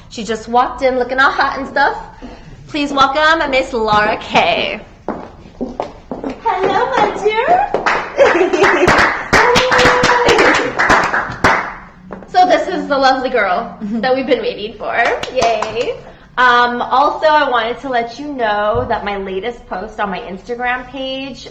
She just walked in looking all hot and stuff. Please welcome Miss Laura Kay. Hello, my dear. So this is the lovely girl that we've been waiting for. Yay. Also, I wanted to let you know that my latest post on my Instagram page,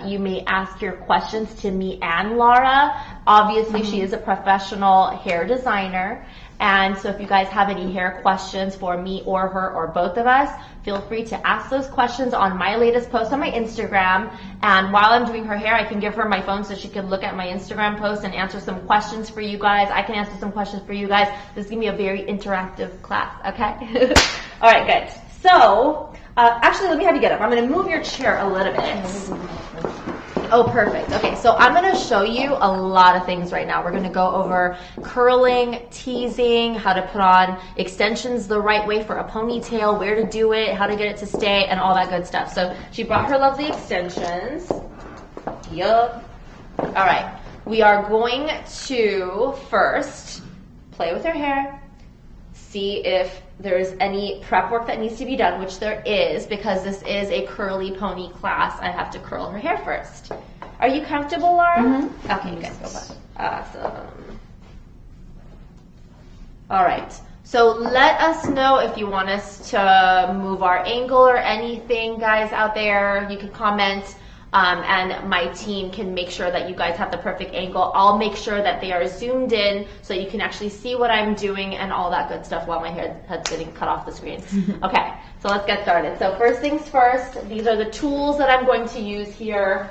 you may ask your questions to me and Laura. Obviously, she is a professional hair designer. And so if you guys have any hair questions for me or her or both of us, feel free to ask those questions on my latest post on my Instagram. And while I'm doing her hair, I can give her my phone so she can look at my Instagram post and answer some questions for you guys. I can answer some questions for you guys. This is going to be a very interactive class, okay? All right, good. So, actually, let me have you get up. I'm going to move your chair a little bit. Oh, perfect. Okay, so I'm going to show you a lot of things right now. We're going to go over curling, teasing, how to put on extensions the right way for a ponytail, where to do it, how to get it to stay, and all that good stuff. So she brought her lovely extensions. Yup. All right. We are going to first play with her hair, see if there's any prep work that needs to be done, which there is, because this is a curly pony class. I have to curl her hair first. Are you comfortable, Laura? Mm-hmm. Okay, good. Awesome. All right. So let us know if you want us to move our angle or anything, guys out there. You can comment. And my team can make sure that you guys have the perfect angle. I'll make sure that they are zoomed in so you can actually see what I'm doing and all that good stuff while my head's getting cut off the screen. Okay, so let's get started. So first things first, these are the tools that I'm going to use here.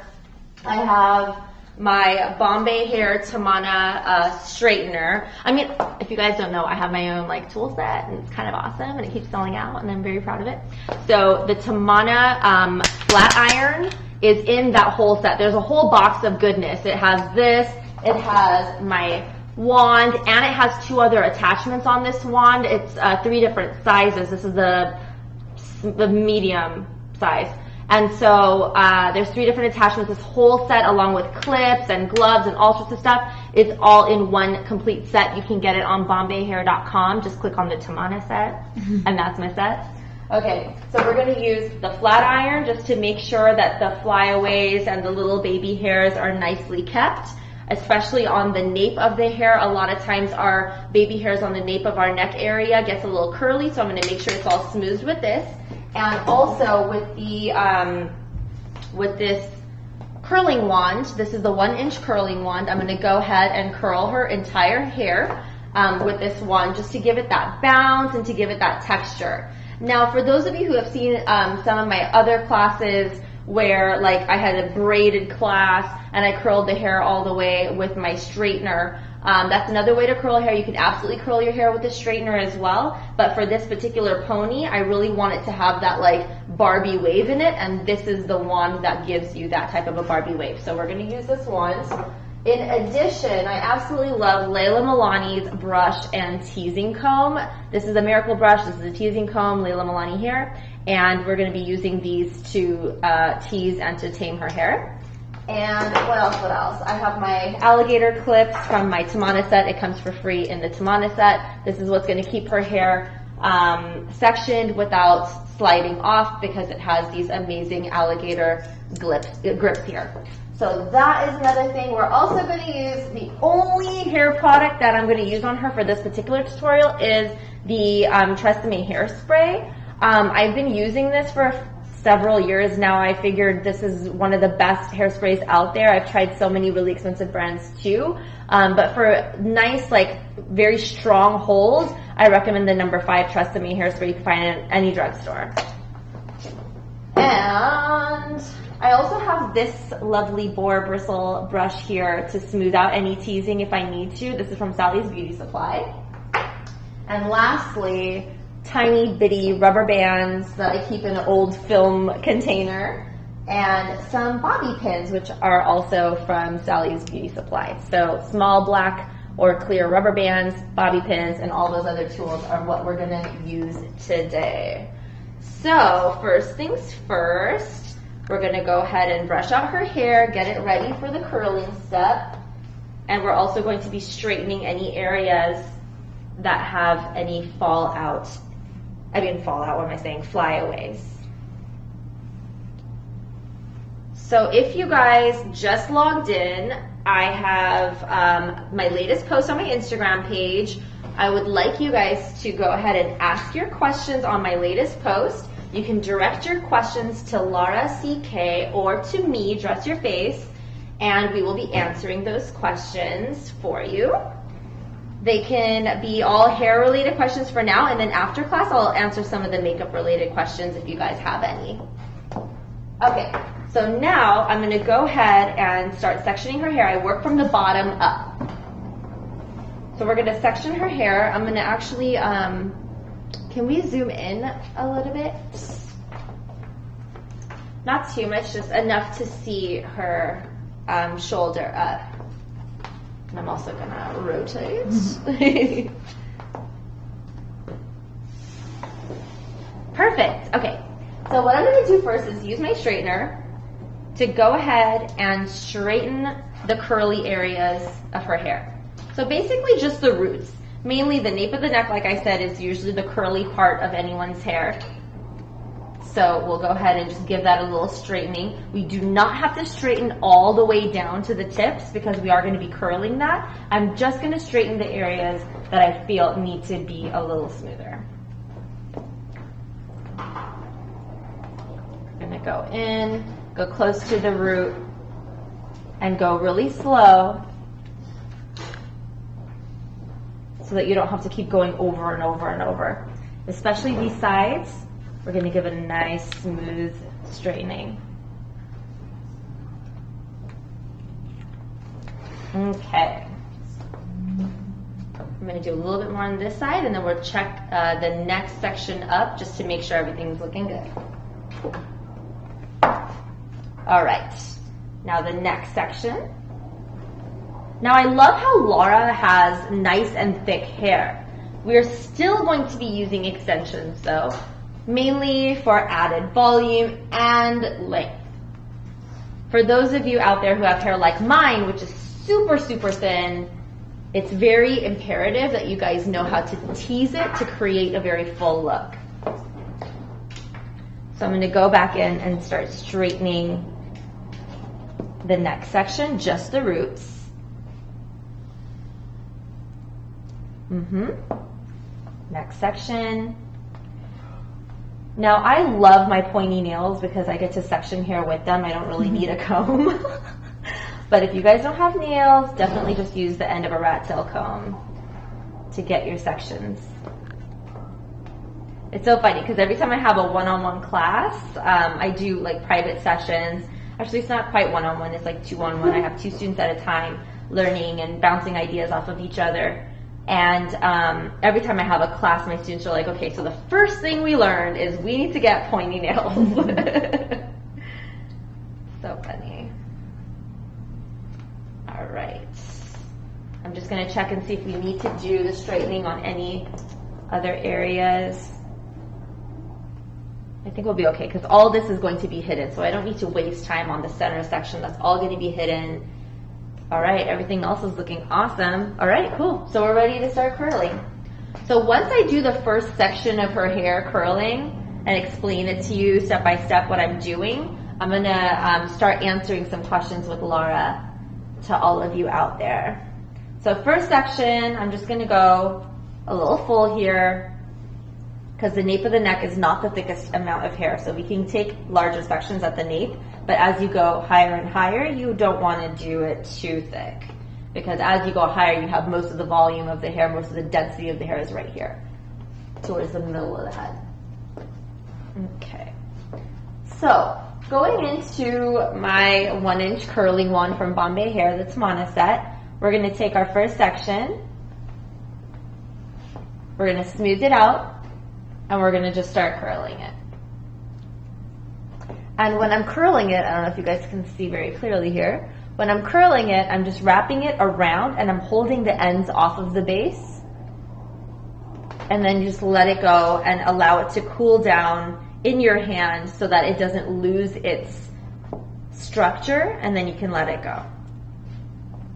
I have my Bombay Hair Tamana straightener. I mean, if you guys don't know, I have my own tool set, and it's kind of awesome, and it keeps selling out, and I'm very proud of it. So the Tamana flat iron is in that whole set. There's a whole box of goodness. It has this, it has my wand, and it has two other attachments on this wand. It's 3 different sizes. This is the medium size. And so there's 3 different attachments. This whole set, along with clips and gloves and all sorts of stuff, is all in one complete set. You can get it on BombayHair.com. Just click on the Tamana set, and that's my set. Okay, so we're going to use the flat iron just to make sure that the flyaways and the little baby hairs are nicely kept, especially on the nape of the hair. A lot of times our baby hairs on the nape of our neck area gets a little curly, so I'm going to make sure it's all smoothed with this. And also with the with this curling wand, this is the 1-inch curling wand. I'm going to go ahead and curl her entire hair with this wand just to give it that bounce and to give it that texture. Now, for those of you who have seen some of my other classes where I had a braided class and I curled the hair all the way with my straightener, that's another way to curl hair. You can absolutely curl your hair with a straightener as well, but for this particular pony, I really want it to have that Barbie wave in it, and this is the wand that gives you that type of a Barbie wave. So we're going to use this wand. In addition, I absolutely love Layla Milani's brush and teasing comb. This is a Miracle brush, this is a teasing comb, Layla Milani hair, and we're going to be using these to tease and to tame her hair. And what else? I have my alligator clips from my Tamana set. It comes for free in the Tamana set. This is what's going to keep her hair sectioned without sliding off because it has these amazing alligator grips here. So that is another thing. We're also going to use the only hair product that I'm going to use on her for this particular tutorial is the Tresemme hairspray. I've been using this for several years now. I figured this is one of the best hairsprays out there. I've tried so many really expensive brands too. But for nice, very strong holds, I recommend the number 5 Tresemme hairspray you can find at any drugstore. And I also have this lovely boar bristle brush here to smooth out any teasing if I need to. This is from Sally's Beauty Supply. And lastly, tiny bitty rubber bands that I keep in an old film container, and some bobby pins, which are also from Sally's Beauty Supply. So small black or clear rubber bands, bobby pins, and all those other tools are what we're going to use today. So first things first, we're going to go ahead and brush out her hair, get it ready for the curling step, and we're also going to be straightening any areas that have any fallout, what am I saying, flyaways. So if you guys just logged in, I have my latest post on my Instagram page. I would like you guys to go ahead and ask your questions on my latest post. You can direct your questions to Laura CK or to me, Dress Your Face, and we will be answering those questions for you. They can be all hair related questions for now, and then after class I'll answer some of the makeup related questions if you guys have any. Okay, so now I'm going to go ahead and start sectioning her hair. I work from the bottom up. So we're going to section her hair. I'm going to actually, can we zoom in a little bit? Not too much, just enough to see her shoulder up. And I'm also going to rotate. Perfect. Okay. So what I'm going to do first is use my straightener to go ahead and straighten the curly areas of her hair. So basically just the roots. Mainly the nape of the neck, like I said, is usually the curly part of anyone's hair. So we'll go ahead and just give that a little straightening. We do not have to straighten all the way down to the tips because we are going to be curling that. I'm just going to straighten the areas that I feel need to be a little smoother. I'm going to go in, go close to the root, and go really slow so that you don't have to keep going over and over and over. Especially these sides, we're going to give it a nice smooth straightening. Okay. I'm going to do a little bit more on this side, and then we'll check the next section up just to make sure everything's looking good. All right, now the next section. Now I love how Laura has nice and thick hair. We're still going to be using extensions though, mainly for added volume and length. For those of you out there who have hair like mine, which is super, super thin, it's very imperative that you guys know how to tease it to create a very full look. So I'm going to go back in and start straightening the next section, just the roots. Next section. Now I love my pointy nails because I get to section hair with them. I don't really need a comb. But if you guys don't have nails, definitely just use the end of a rat tail comb to get your sections. It's so funny because every time I have a one-on-one class, I do like private sessions. Actually, it's not quite one-on-one, it's like two-on-one. I have 2 students at a time learning and bouncing ideas off of each other. And every time I have a class, my students are like, okay, so the first thing we learned is we need to get pointy nails. So funny. All right. I'm just going to check and see if we need to do the straightening on any other areas. I think we'll be okay because all this is going to be hidden, so I don't need to waste time on the center section. That's all going to be hidden. All right, everything else is looking awesome. All right, cool. So we're ready to start curling. So once I do the first section of her hair curling and explain it to you step by step what I'm doing, I'm going to start answering some questions with Laura to all of you out there. So first section, I'm just going to go a little full here because the nape of the neck is not the thickest amount of hair. So we can take larger sections at the nape, but as you go higher and higher, you don't want to do it too thick because as you go higher, you have most of the volume of the hair, most of the density of the hair is right here towards the middle of the head. Okay. So going into my 1-inch curling wand from Bombay Hair that's Monoset, we're going to take our first section, we're going to smooth it out, and we're going to just start curling it. And when I'm curling it, I don't know if you guys can see very clearly here, when I'm curling it, I'm just wrapping it around and I'm holding the ends off of the base. And then just let it go and allow it to cool down in your hand so that it doesn't lose its structure, and then you can let it go.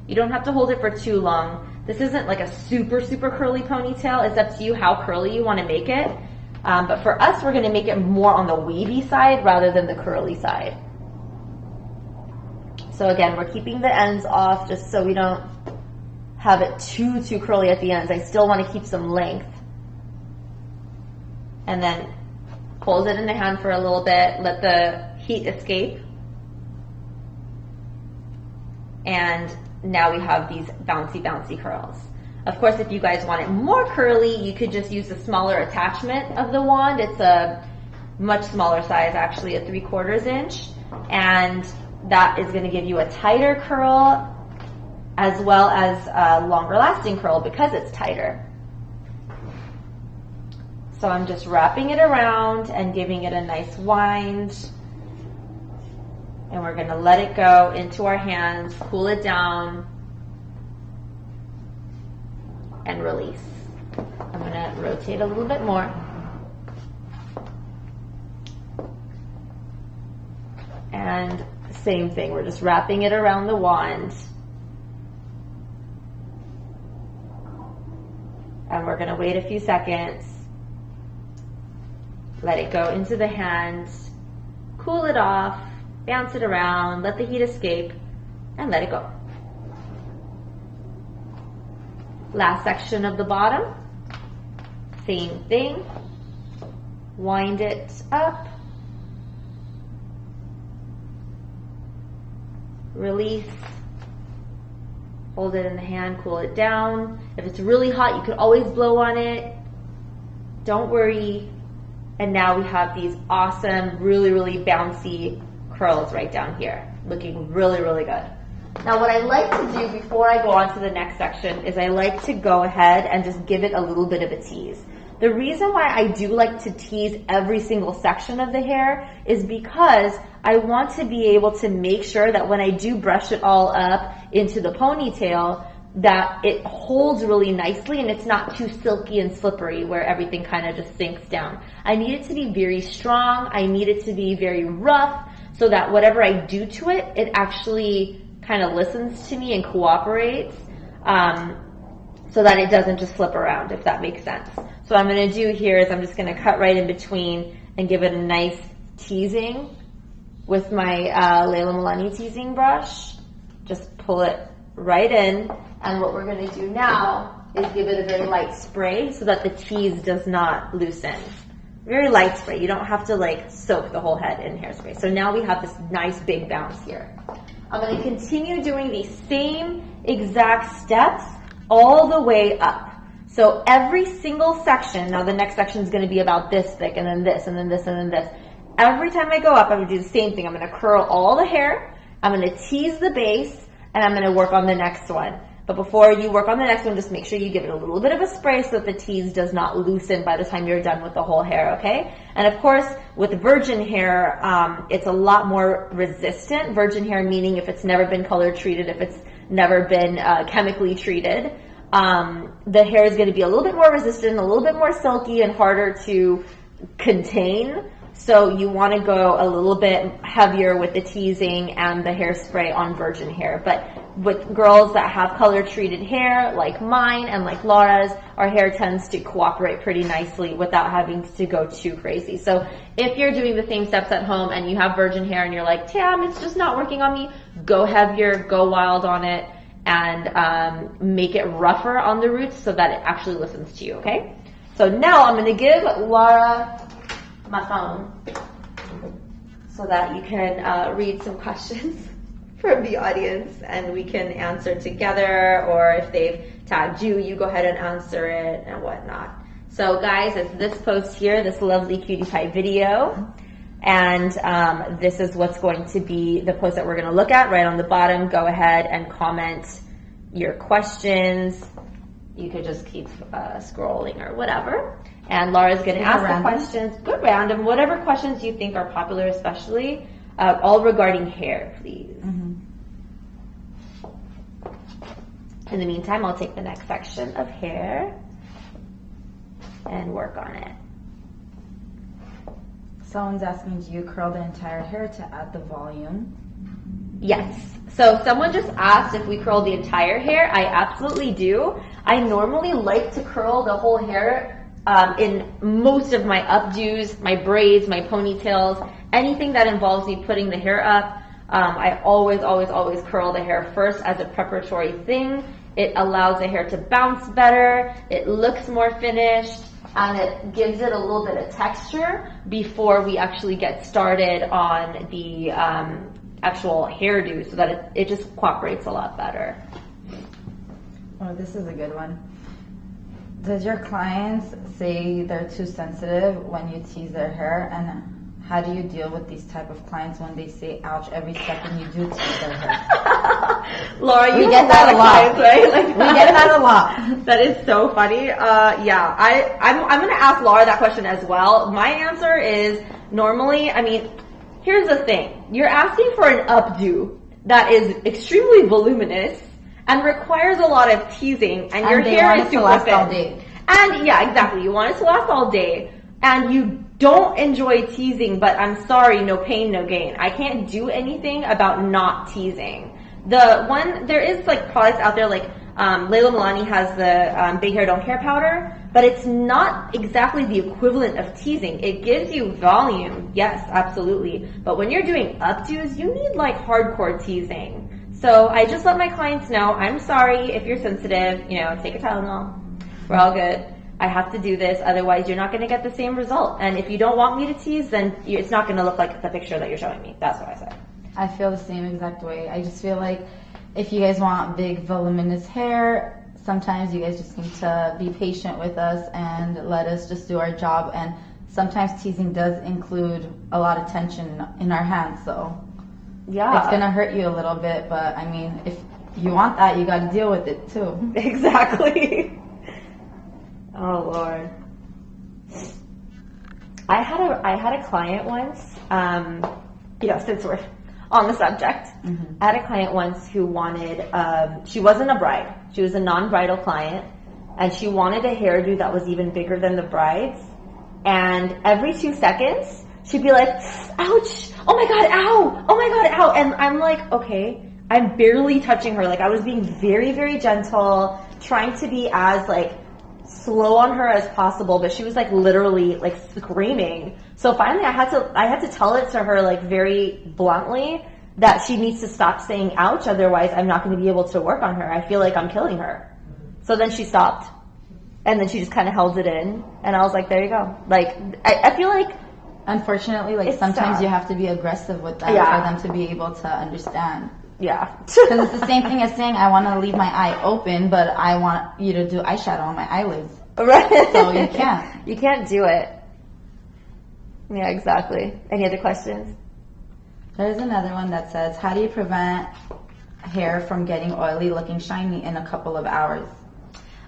You don't have to hold it for too long. This isn't like a super, super curly ponytail. It's up to you how curly you want to make it. But for us, we're going to make it more on the wavy side rather than the curly side. So again, we're keeping the ends off just so we don't have it too curly at the ends. I still want to keep some length. And then hold it in the hand for a little bit, let the heat escape. And now we have these bouncy curls. Of course, if you guys want it more curly, you could just use a smaller attachment of the wand. It's a much smaller size, actually, a 3/4 inch. And that is going to give you a tighter curl as well as a longer lasting curl because it's tighter. So I'm just wrapping it around and giving it a nice wind. And we're going to let it go into our hands, cool it down, and release. I'm going to rotate a little bit more. And same thing, we're just wrapping it around the wand. And we're going to wait a few seconds. Let it go into the hands, cool it off, bounce it around, let the heat escape, and let it go. Last section of the bottom, same thing. Wind it up, release, hold it in the hand, cool it down. If it's really hot, you could always blow on it. Don't worry. And now we have these awesome, really bouncy curls right down here, looking really good. Now what I like to do before I go on to the next section is I like to go ahead and just give it a little bit of a tease. The reason why I do like to tease every single section of the hair is because I want to be able to make sure that when I do brush it all up into the ponytail, that it holds really nicely and it's not too silky and slippery where everything kind of just sinks down. I need it to be very strong. I need it to be very rough so that whatever I do to it, it actually kind of listens to me and cooperates so that it doesn't just slip around, if that makes sense. So what I'm going to do here is I'm just going to cut right in between and give it a nice teasing with my Layla Milani teasing brush. Just pull it right in. And what we're going to do now is give it a very light spray so that the tease does not loosen. Very light spray. You don't have to like soak the whole head in hairspray. So now we have this nice big bounce here. I'm going to continue doing the same exact steps all the way up. So every single section, now the next section is going to be about this thick and then this and then this and then this. Every time I go up, I'm going to do the same thing. I'm going to curl all the hair. I'm going to tease the base and I'm going to work on the next one. But before you work on the next one, just make sure you give it a little bit of a spray so that the tease does not loosen by the time you're done with the whole hair, okay? And of course, with virgin hair, it's a lot more resistant. Virgin hair meaning if it's never been color treated, if it's never been chemically treated, the hair is going to be a little bit more resistant, a little bit more silky and harder to contain. So you want to go a little bit heavier with the teasing and the hairspray on virgin hair. But with girls that have color treated hair like mine and like Laura's, our hair tends to cooperate pretty nicely without having to go too crazy. So if you're doing the same steps at home and you have virgin hair and you're like, Tam, it's just not working on me, go heavier, go wild on it, and make it rougher on the roots so that it actually listens to you, okay? So now I'm going to give Laura my phone so that you can read some questions from the audience and we can answer together, or if they've tagged you, you go ahead and answer it and whatnot. So guys, it's this post here, this lovely cutie pie video, and this is what's going to be the post that we're going to look at right on the bottom. Go ahead and comment your questions. You could just keep scrolling or whatever. And Laura's going to ask the questions. Good random. Whatever questions you think are popular, especially all regarding hair, please. Mm-hmm. In the meantime, I'll take the next section of hair and work on it. Someone's asking, do you curl the entire hair to add the volume? Yes. So someone just asked if we curl the entire hair. I absolutely do. I normally like to curl the whole hair in most of my updos, my braids, my ponytails, anything that involves me putting the hair up. I always curl the hair first as a preparatory thing. It allows the hair to bounce better, it looks more finished, and it gives it a little bit of texture before we actually get started on the actual hairdo, so that it just cooperates a lot better. Oh, this is a good one. Does your clients say they're too sensitive when you tease their hair? And how do you deal with these type of clients when they say ouch every second you do tease their hair? Laura, we get that a lot, right? Like we get that a lot. That is so funny. Yeah, I'm gonna ask Laura that question as well. My answer is normally, I mean, here's the thing. You're asking for an updo that is extremely voluminous and requires a lot of teasing, and your hair is super thin. All day. And yeah, exactly. You want it to last all day, and you don't enjoy teasing, but I'm sorry, no pain, no gain. I can't do anything about not teasing. There is like products out there like Layla Milani has the Big Hair Don't Care powder, but it's not exactly the equivalent of teasing. It gives you volume, yes, absolutely. But when you're doing updos, you need like hardcore teasing. So I just let my clients know, I'm sorry if you're sensitive, take a Tylenol. We're all good. I have to do this, otherwise you're not going to get the same result. And if you don't want me to tease, then it's not going to look like the picture that you're showing me. That's what I said. I feel the same exact way. I just feel like if you guys want big voluminous hair, sometimes you guys just need to be patient with us and let us just do our job. And sometimes teasing does include a lot of tension in our hands, so yeah, it's gonna hurt you a little bit. But I mean, if you want that, you got to deal with it too. Exactly. Oh Lord. I had a client once. Since we're on the subject, I had a client once who wanted. She wasn't a bride. She was a non-bridal client, and she wanted a hairdo that was even bigger than the bride's. And every 2 seconds, she'd be like, "Ouch! Oh my God! Ow! Oh my God! Ow!" And I'm like, okay. I'm barely touching her. Like I was being very, very gentle, trying to be as like slow on her as possible, but she was like literally like screaming. So finally I had to tell it to her like very bluntly that she needs to stop saying ouch, otherwise I'm not going to be able to work on her. I feel like I'm killing her. So then she stopped, and then she just kind of held it in, and I was like, there you go. Like I feel like unfortunately, like sometimes you have to be aggressive with them for them to be able to understand. Yeah. Because it's the same thing as saying I want to leave my eye open, but I want you to do eyeshadow on my eyelids. Right. So you can't. You can't do it. Yeah, exactly. Any other questions? There's another one that says, how do you prevent hair from getting oily, looking shiny in a couple of hours?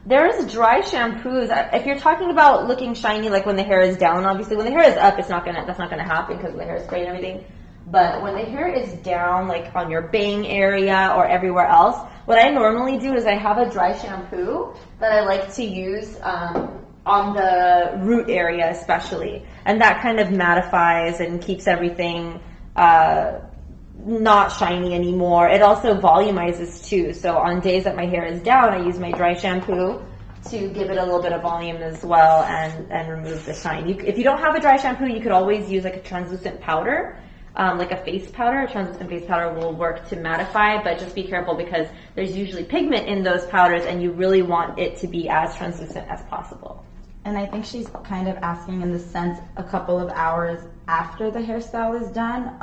There's dry shampoos. If you're talking about looking shiny, like when the hair is down, obviously when the hair is up, that's not gonna happen because the hair is straight and everything. But when the hair is down, like on your bang area or everywhere else, what I normally do is I have a dry shampoo that I like to use on the root area especially. And that kind of mattifies and keeps everything not shiny anymore. It also volumizes too. So on days that my hair is down, I use my dry shampoo to give it a little bit of volume as well and remove the shine. If you don't have a dry shampoo, you could always use like a translucent powder. Like a face powder, a translucent face powder will work to mattify, but just be careful because there's usually pigment in those powders and you really want it to be as translucent as possible. And I think she's kind of asking in the sense a couple of hours after the hairstyle is done.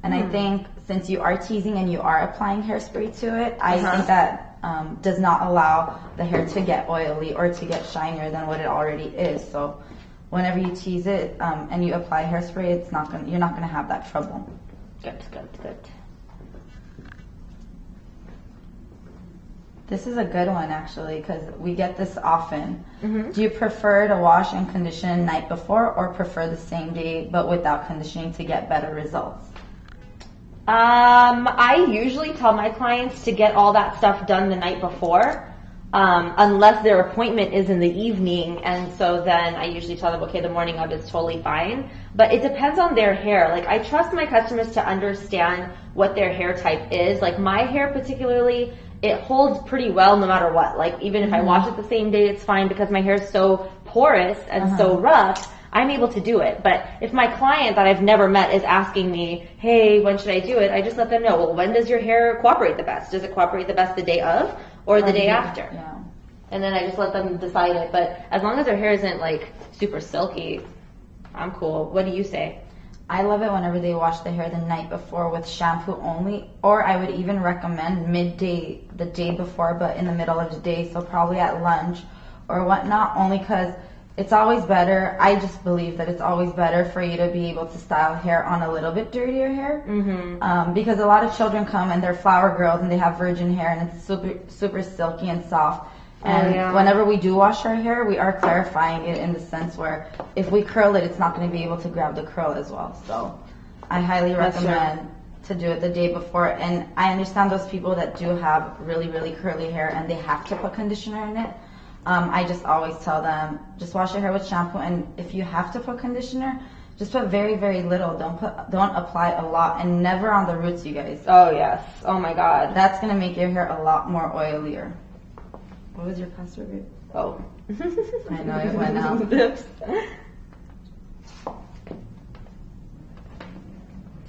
And I think since you are teasing and you are applying hairspray to it, I think that does not allow the hair to get oily or to get shinier than what it already is. So whenever you tease it and you apply hairspray, you're not gonna have that trouble. Good. This is a good one actually because we get this often. Do you prefer to wash and condition night before or prefer the same day but without conditioning to get better results? I usually tell my clients to get all that stuff done the night before. unless their appointment is in the evening. And so then I usually tell them, okay, the morning of is totally fine. But it depends on their hair. Like, I trust my customers to understand what their hair type is. Like, my hair particularly, it holds pretty well no matter what. Like, even if I wash it the same day, it's fine because my hair is so porous and so rough. I'm able to do it. But if my client that I've never met is asking me, hey, when should I do it? I just let them know, well, when does your hair cooperate the best? Does it cooperate the best the day of or the day after? Yeah. And then I just let them decide it. But as long as their hair isn't like super silky, I'm cool. What do you say? I love it whenever they wash the hair the night before with shampoo only, or I would even recommend midday, the day before, but in the middle of the day, so probably at lunch or whatnot, only because it's always better. I just believe that it's always better for you to be able to style hair on a little bit dirtier hair. Because a lot of children come and they're flower girls and they have virgin hair and it's super silky and soft. And whenever we do wash our hair, we are clarifying it in the sense where if we curl it, it's not going to be able to grab the curl as well. So I highly recommend to do it the day before. And I understand those people that do have really, really curly hair and they have to put conditioner in it. I just always tell them, just wash your hair with shampoo, and if you have to put conditioner, just put very, very little. Don't apply a lot, and never on the roots, you guys. Oh yes. Oh my God. That's gonna make your hair a lot more oilier. What was your password, babe? Oh. I know it went out.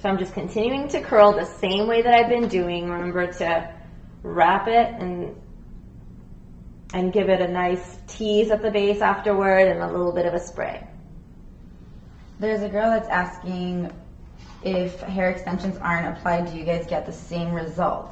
So I'm just continuing to curl the same way that I've been doing. Remember to wrap it and give it a nice tease at the base afterward and a little bit of a spray. There's a girl that's asking if hair extensions aren't applied, do you guys get the same result?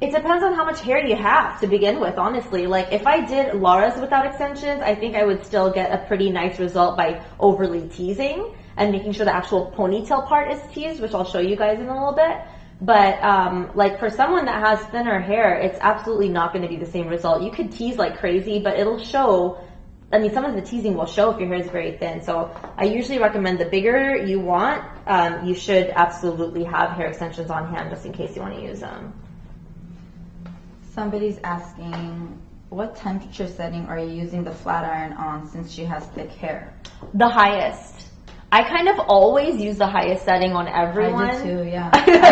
It depends on how much hair you have to begin with, honestly. Like, if I did Laura's without extensions, I think I would still get a pretty nice result by overly teasing and making sure the actual ponytail part is teased, which I'll show you guys in a little bit. But like for someone that has thinner hair, it's absolutely not going to be the same result. You could tease like crazy, but it'll show. I mean, some of the teasing will show if your hair is very thin. So I usually recommend the bigger you want, you should absolutely have hair extensions on hand just in case you want to use them. Somebody's asking, what temperature setting are you using the flat iron on since she has thick hair? The highest. I kind of always use the highest setting on everyone. I do too, yeah.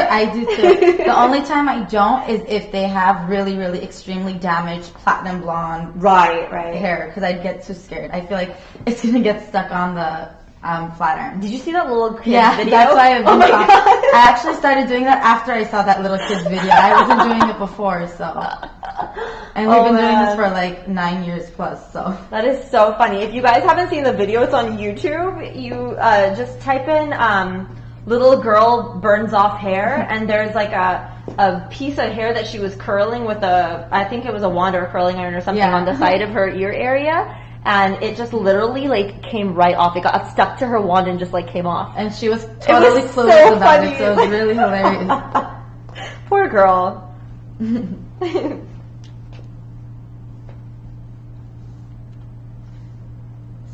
I do too. The only time I don't is if they have really, really extremely damaged platinum blonde hair, because I'd get too scared. I feel like it's going to get stuck on the flat iron. Did you see that little kid video? That's why I've been I actually started doing that after I saw that little kid's video. I wasn't doing it before, so. And we've been doing this for like 9 years plus, so. That is so funny. If you guys haven't seen the video, it's on YouTube. You just type in little girl burns off hair, and there's like a piece of hair that she was curling with I think it was a wand or a curling iron or something on the side of her ear area. And it just literally like came right off. It got stuck to her wand and just like came off. And she was totally clueless about it, so it was really hilarious. Poor girl.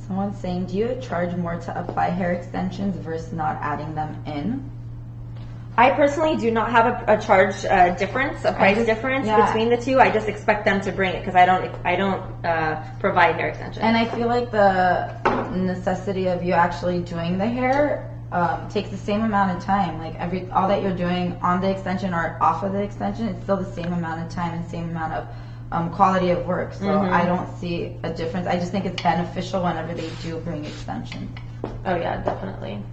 Someone's saying, do you charge more to apply hair extensions versus not adding them in? I personally do not have a charge difference, a price difference between the two. I just expect them to bring it because I don't provide hair extensions. And I feel like the necessity of you actually doing the hair takes the same amount of time. Like all that you're doing on the extension or off of the extension, it's still the same amount of time and same amount of quality of work. So I don't see a difference. I just think it's beneficial whenever they do bring extensions. Oh yeah, definitely.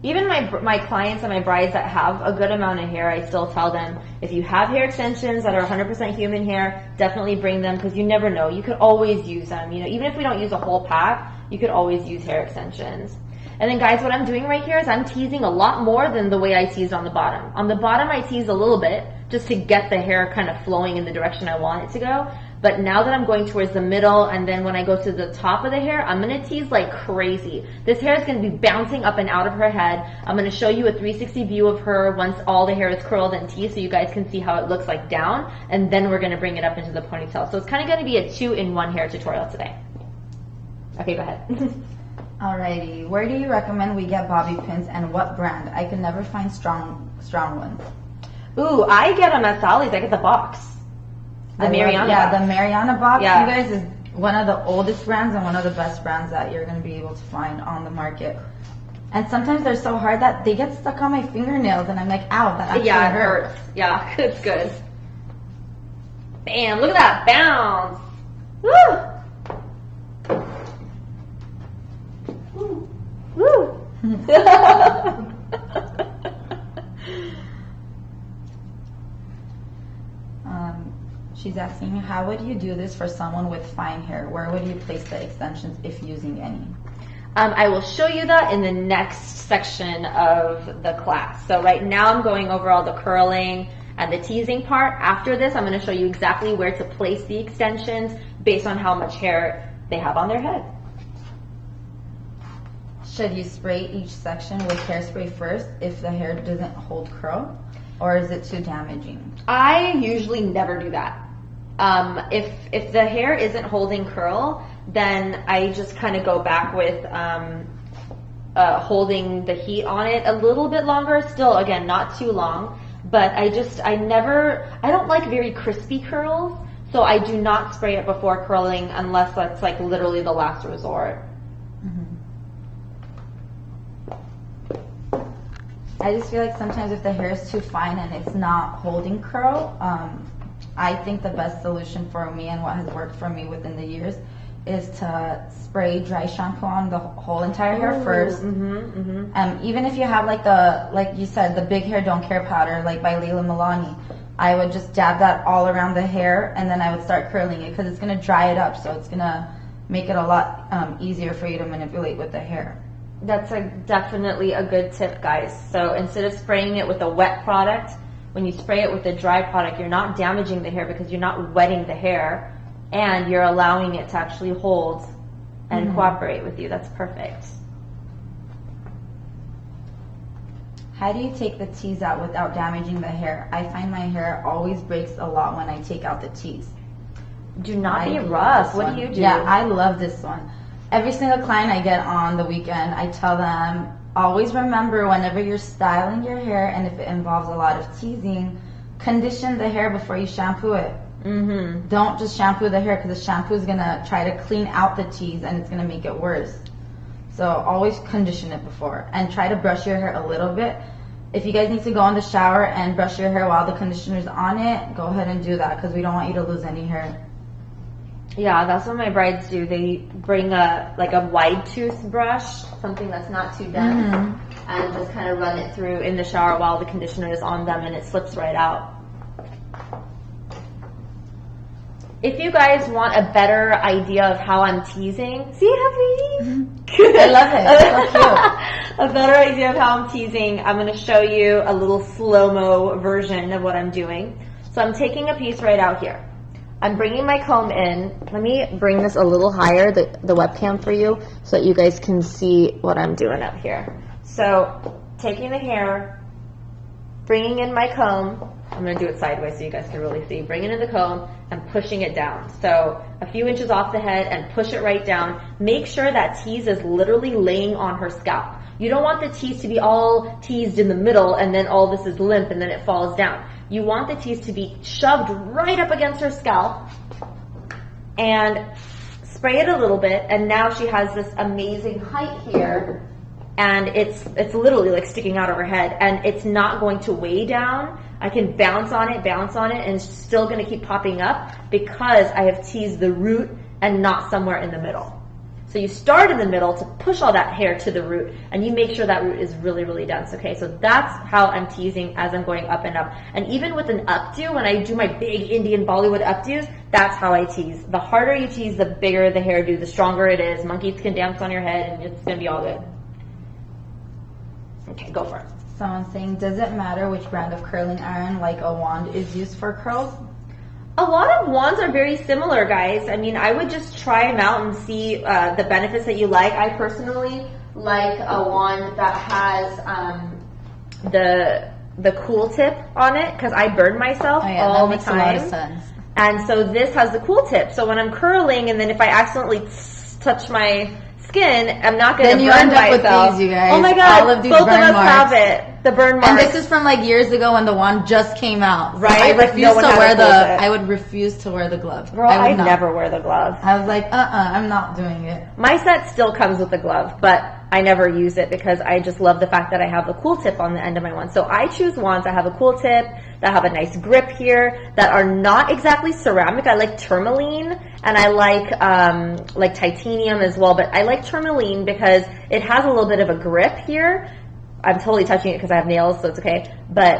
Even my clients and my brides that have a good amount of hair, I still tell them, if you have hair extensions that are 100% human hair, definitely bring them because you never know. You could always use them. You know, even if we don't use a whole pack, you could always use hair extensions. And then guys, what I'm doing right here is I'm teasing a lot more than the way I teased on the bottom. On the bottom, I teased a little bit just to get the hair kind of flowing in the direction I want it to go. But now that I'm going towards the middle, and then when I go to the top of the hair, I'm going to tease like crazy. This hair is going to be bouncing up and out of her head. I'm going to show you a 360 view of her once all the hair is curled and teased so you guys can see how it looks like down. And then we're going to bring it up into the ponytail. So it's kind of going to be a 2-in-1 hair tutorial today. Okay, go ahead. Alrighty, where do you recommend we get bobby pins and what brand? I can never find strong ones. Ooh, I get them at Sally's. I get the box. The Mariana Yeah, box. the Mariana box, Yeah. you guys, is one of the oldest brands and one of the best brands that you're going to be able to find on the market. And sometimes they're so hard that they get stuck on my fingernails, and I'm like, ow, that actually Yeah, it hurts. hurts. Yeah, it's good. Bam, look at that bounce. Woo! Woo! She's asking, how would you do this for someone with fine hair? Where would you place the extensions if using any? I will show you that in the next section of the class. So right now I'm going over all the curling and the teasing part. After this, I'm going to show you exactly where to place the extensions based on how much hair they have on their head. Should you spray each section with hairspray first if the hair doesn't hold curl? Or is it too damaging? I usually never do that. If the hair isn't holding curl, then I just kind of go back with holding the heat on it a little bit longer. Still, again, not too long. But I don't like very crispy curls, so I do not spray it before curling unless that's like literally the last resort. I just feel like sometimes if the hair is too fine and it's not holding curl, I think the best solution for me and what has worked for me within the years is to spray dry shampoo on the whole entire hair first. Even if you have like you said, the big hair don't care powder, like by Leila Milani, I would just dab that all around the hair and then I would start curling it because it's going to dry it up, so it's going to make it a lot easier for you to manipulate with the hair. That's definitely a good tip, guys. So instead of spraying it with a wet product, when you spray it with a dry product, you're not damaging the hair because you're not wetting the hair, and you're allowing it to actually hold and cooperate with you. That's perfect. How do you take the tease out without damaging the hair? I find my hair always breaks a lot when I take out the tease. Do not be rough. What do you do? Yeah, I love this one. Every single client I get on the weekend, I tell them, always remember whenever you're styling your hair and if it involves a lot of teasing, condition the hair before you shampoo it. Don't just shampoo the hair because the shampoo is going to try to clean out the tease and it's going to make it worse. So always condition it before and try to brush your hair a little bit. If you guys need to go in the shower and brush your hair while the conditioner's on it, go ahead and do that because we don't want you to lose any hair. Yeah, that's what my brides do. They bring a wide toothbrush, something that's not too dense, and just kind of run it through in the shower while the conditioner is on them and it slips right out. If you guys want a better idea of how I'm teasing, see how pretty? I love it. It's so cute. A better idea of how I'm teasing, I'm going to show you a little slow-mo version of what I'm doing. So I'm taking a piece right out here. I'm bringing my comb in. Let me bring this a little higher, the webcam for you, so that you guys can see what I'm doing up here. So taking the hair, bringing in my comb. I'm going to do it sideways so you guys can really see. Bringing in the comb and pushing it down. So a few inches off the head and push it right down. Make sure that tease is literally laying on her scalp. You don't want the tease to be all teased in the middle and then all this is limp and then it falls down. You want the tease to be shoved right up against her scalp and spray it a little bit, and now she has this amazing height here, and it's literally like sticking out of her head, and it's not going to weigh down. I can bounce on it, and it's still going to keep popping up because I have teased the root and not somewhere in the middle. So you start in the middle to push all that hair to the root, and you make sure that root is really, really dense, okay? So that's how I'm teasing as I'm going up and up. And even with an updo, when I do my big Indian Bollywood updos, that's how I tease. The harder you tease, the bigger the hairdo, the stronger it is. Monkeys can dance on your head, and it's going to be all good. Okay, go for it. Someone's saying, does it matter which brand of curling iron, like a wand, is used for curls? A lot of wands are very similar, guys. I mean, I would just try them out and see the benefits that you like. I personally like a wand that has the cool tip on it because I burn myself all the time. That makes a lot of sense. And so this has the cool tip. So when I'm curling and then if I accidentally touch my skin, I'm not going Then to you burn end up with myself. these, you guys. Oh my god, All of these both of burn us marks. have it. The burn marks. And this is from like years ago when the wand just came out. Right? I Like, refuse no one to had wear to close it. I would refuse to wear the glove. Girl, I would I'd not. never wear the glove. I was like, I'm not doing it. My set still comes with the glove, but I never use it because I just love the fact that I have a cool tip on the end of my wand. So I choose wands that have a cool tip, that have a nice grip here, that are not exactly ceramic. I like tourmaline, and I like titanium as well, but I like tourmaline because it has a little bit of a grip here. I'm totally touching it because I have nails, so it's okay. But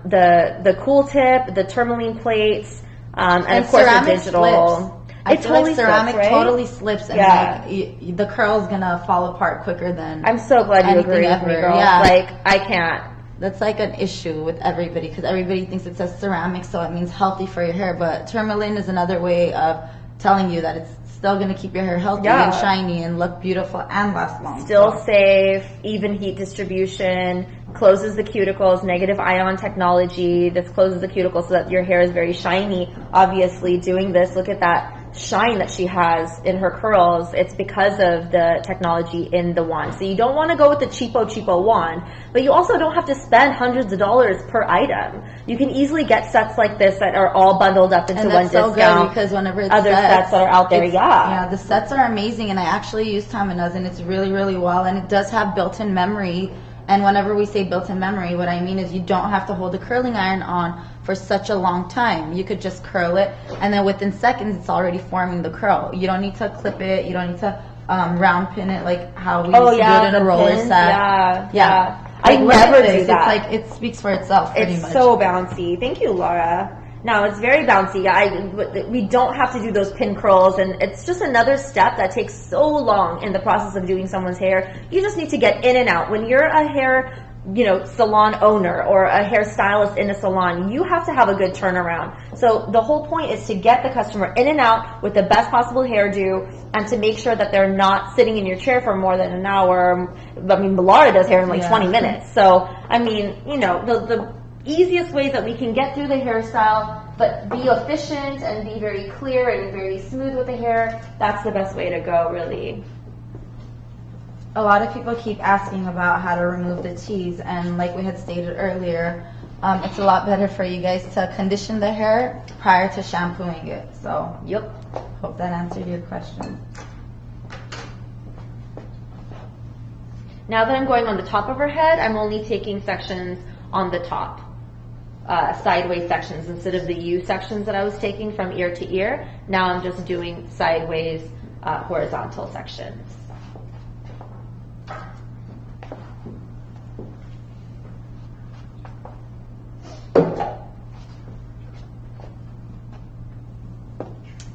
the cool tip, the tourmaline plates, and of course the ceramic digital. slips. I feel like ceramic slips, right? totally slips, and like the curl's gonna fall apart quicker than. I'm so glad you anything agree with me, ever. girl. Yeah. Like, I can't. That's like an issue with everybody because everybody thinks it says ceramic, so it means healthy for your hair. But tourmaline is another way of telling you that it's still going to keep your hair healthy and shiny and look beautiful and last long. Still safe, even heat distribution, closes the cuticles, negative ion technology. This closes the cuticles so that your hair is very shiny. Obviously, doing this, look at that shine that she has in her curls. It's because of the technology in the wand. So you don't want to go with the cheapo wand, but you also don't have to spend hundreds of dollars per item. You can easily get sets like this that are all bundled up into one so discount. good because whenever it's other sets that are out there, yeah, the sets are amazing, and I actually use Tamina's, and it's really, really well, and it does have built-in memory. And whenever we say built-in memory, what I mean is you don't have to hold the curling iron on for such a long time. You could just curl it, and then within seconds, it's already forming the curl. You don't need to clip it. You don't need to round pin it like how we used to do it in a roller pins. Yeah. set. I Like, never look at do this. that. It's like it speaks for itself pretty It's much. so bouncy. Thank you, Laura. No, it's very bouncy. We don't have to do those pin curls, and it's just another step that takes so long in the process of doing someone's hair. You just need to get in and out. When you're a hair salon owner or a hairstylist in a salon, you have to have a good turnaround. So the whole point is to get the customer in and out with the best possible hairdo and to make sure that they're not sitting in your chair for more than an hour. I mean, Laura does hair in like 20 minutes. So, I mean, the easiest ways that we can get through the hairstyle, but be efficient and be very clear and very smooth with the hair, that's the best way to go, really. A lot of people keep asking about how to remove the teas, and like we had stated earlier, it's a lot better for you guys to condition the hair prior to shampooing it. So, Yep. hope that answered your question. Now that I'm going on the top of her head, I'm only taking sections on the top, sideways sections instead of the U sections that I was taking from ear to ear. Now I'm just doing sideways, horizontal sections.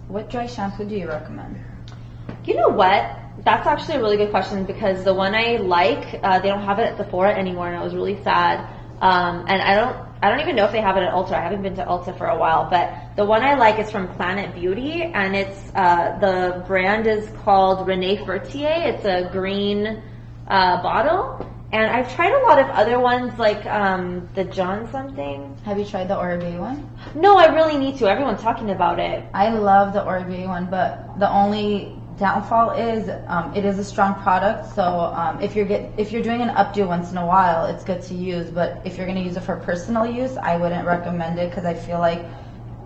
What dry shampoo do you recommend? You know what? That's actually a really good question because the one I like, they don't have it at Sephora anymore, and I was really sad. And I don't even know if they have it at Ulta. I haven't been to Ulta for a while, but the one I like is from Planet Beauty, and it's the brand is called Renee Fertier. It's a green bottle, and I've tried a lot of other ones like the John something. Have you tried the Oribe one? No, I really need to. Everyone's talking about it. I love the Oribe one, but the only downfall is it is a strong product. So if you're doing an updo once in a while, it's good to use. But if you're going to use it for personal use, I wouldn't recommend it because I feel like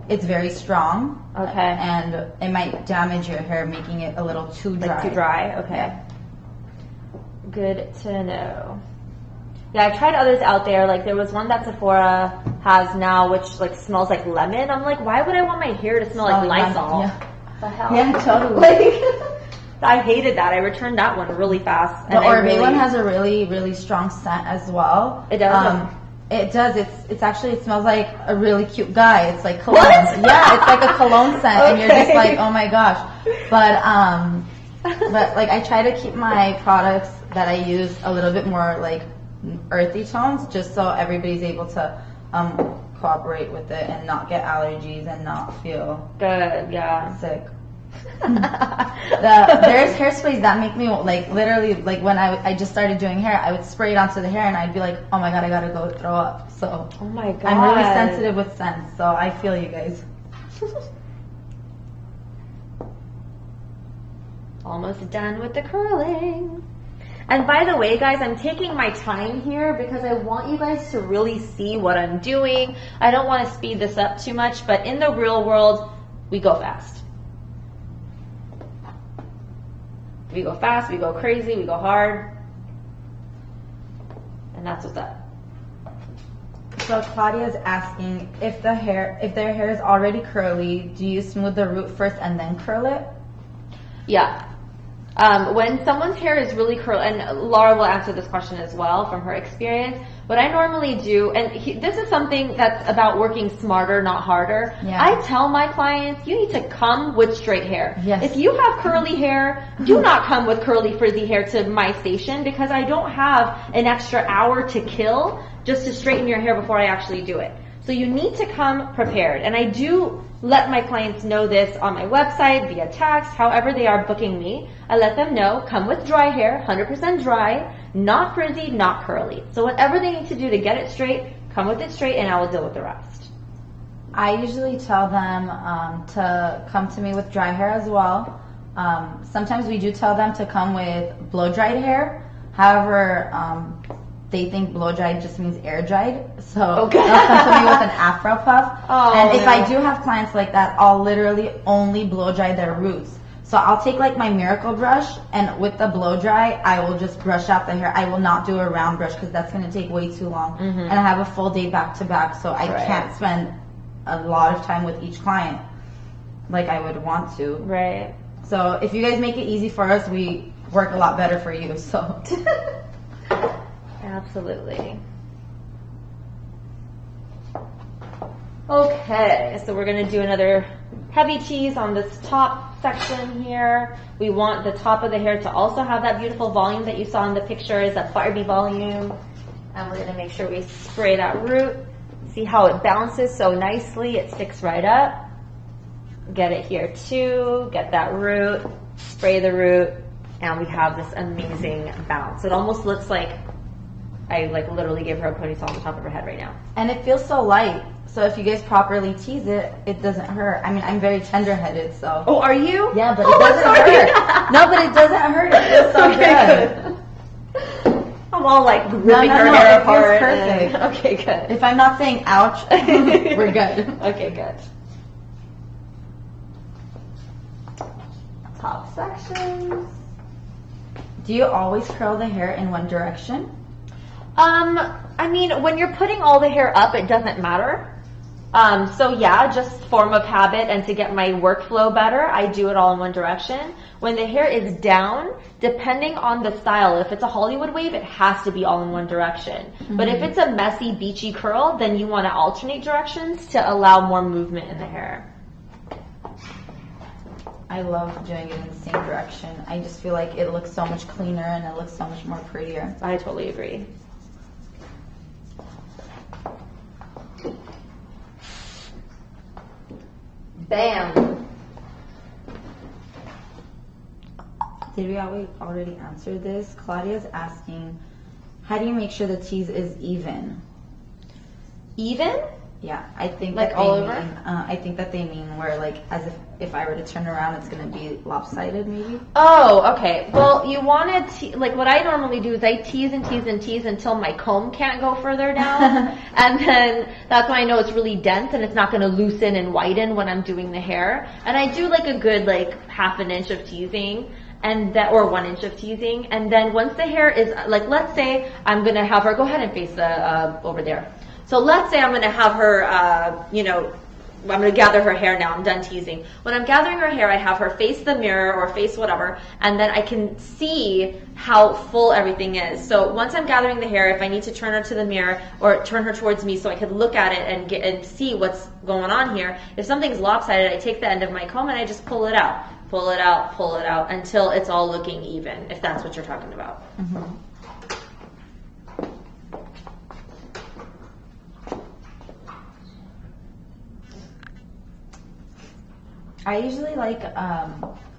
it's very strong. Okay. And it might damage your hair, making it a little too dry. Like too dry. Okay. Yeah. Good to know. Yeah, I've tried others out there. Like there was one that Sephora has now, which like smells like lemon. I'm like, why would I want my hair to smell like Lysol? Yeah. The hell? Yeah, totally. Like, I hated that. I returned that one really fast. The Oribe one has a really, really strong scent as well. It does. It does. It's actually, it smells like a really cute guy. It's like cologne. What? Yeah, it's like a cologne scent, and you're just Okay. like, oh my gosh. But like I try to keep my products that I use a little bit more like earthy tones, just so everybody's able to cooperate with it and not get allergies and not feel Good, yeah. sick. There's hairsprays that make me like literally like when I just started doing hair, I would spray it onto the hair and I'd be like, oh my god, I gotta go throw up. So Oh my god. I'm really sensitive with scents, so I feel you guys. Almost done with the curling. And by the way, guys, I'm taking my time here because I want you guys to really see what I'm doing. I don't want to speed this up too much, but in the real world, we go fast. We go fast, we go crazy, we go hard. And that's what's up. So Claudia's asking if their hair is already curly, do you smooth the root first and then curl it? Yeah. When someone's hair is really curly, and Laura will answer this question as well from her experience, what I normally do, and this is something that's about working smarter, not harder. Yeah. I tell my clients, you need to come with straight hair. Yes. If you have curly hair, do not come with curly frizzy hair to my station because I don't have an extra hour to kill just to straighten your hair before I actually do it. So you need to come prepared. And I do let my clients know this on my website, via text, however they are booking me. I let them know, come with dry hair, 100% dry, not frizzy, not curly. So whatever they need to do to get it straight, come with it straight and I will deal with the rest. I usually tell them to come to me with dry hair as well. Sometimes we do tell them to come with blow-dried hair. However, they think blow-dried just means air-dried. So they'll come to me with an afro puff. And if I do have clients like that, I'll literally only blow-dry their roots. So I'll take like my Miracle brush, and with the blow-dry, I will just brush out the hair. I will not do a round brush because that's going to take way too long. And I have a full day back-to-back, so I can't spend a lot of time with each client like I would want to. Right. So if you guys make it easy for us, we work a lot better for you. So absolutely. Okay, so we're going to do another heavy tease on this top section here. We want the top of the hair to also have that beautiful volume that you saw in the pictures, that Barbie volume. And we're going to make sure we spray that root. See how it bounces so nicely, it sticks right up. Get it here too, get that root, spray the root, and we have this amazing bounce. It almost looks like I like literally gave her a ponytail on the top of her head right now. And it feels so light. So if you guys properly tease it, it doesn't hurt. I mean, I'm very tender-headed, so. Oh, are you? Yeah, but it doesn't hurt. No, but it doesn't hurt. It feels so good. I'm all like ripping her hair apart. It feels perfect. Okay, good. If I'm not saying ouch, we're good. Okay, good. Top sections. Do you always curl the hair in one direction? I mean, when you're putting all the hair up, it doesn't matter. So yeah, just form of habit and to get my workflow better, I do it all in one direction. When the hair is down, depending on the style, if it's a Hollywood wave, it has to be all in one direction. But if it's a messy, beachy curl, then you want to alternate directions to allow more movement in the hair. I love doing it in the same direction. I just feel like it looks so much cleaner and it looks so much more prettier. I totally agree. Bam. Did we already answer this? Claudia's asking, how do you make sure the tease is even? Even? Yeah, I think like that all they over? mean, I think that they mean where like as if I were to turn around, it's gonna be lopsided, maybe. Oh, okay. Well, you want to like what I normally do is I tease and tease and tease until my comb can't go further down, and then that's when I know it's really dense and it's not going to loosen and whiten when I'm doing the hair. And I do like a good like half an inch of teasing. And that, or 1 inch of teasing, and then once the hair is like, let's say I'm gonna have her go ahead and face the over there. So let's say I'm gonna have her, you know, I'm gonna gather her hair now. I'm done teasing. When I'm gathering her hair, I have her face the mirror or face whatever, and then I can see how full everything is. So once I'm gathering the hair, if I need to turn her to the mirror or turn her towards me so I could look at it and get and see what's going on here. If something's lopsided, I take the end of my comb and I just pull it out. Pull it out, pull it out until it's all looking even, if that's what you're talking about. I usually like, I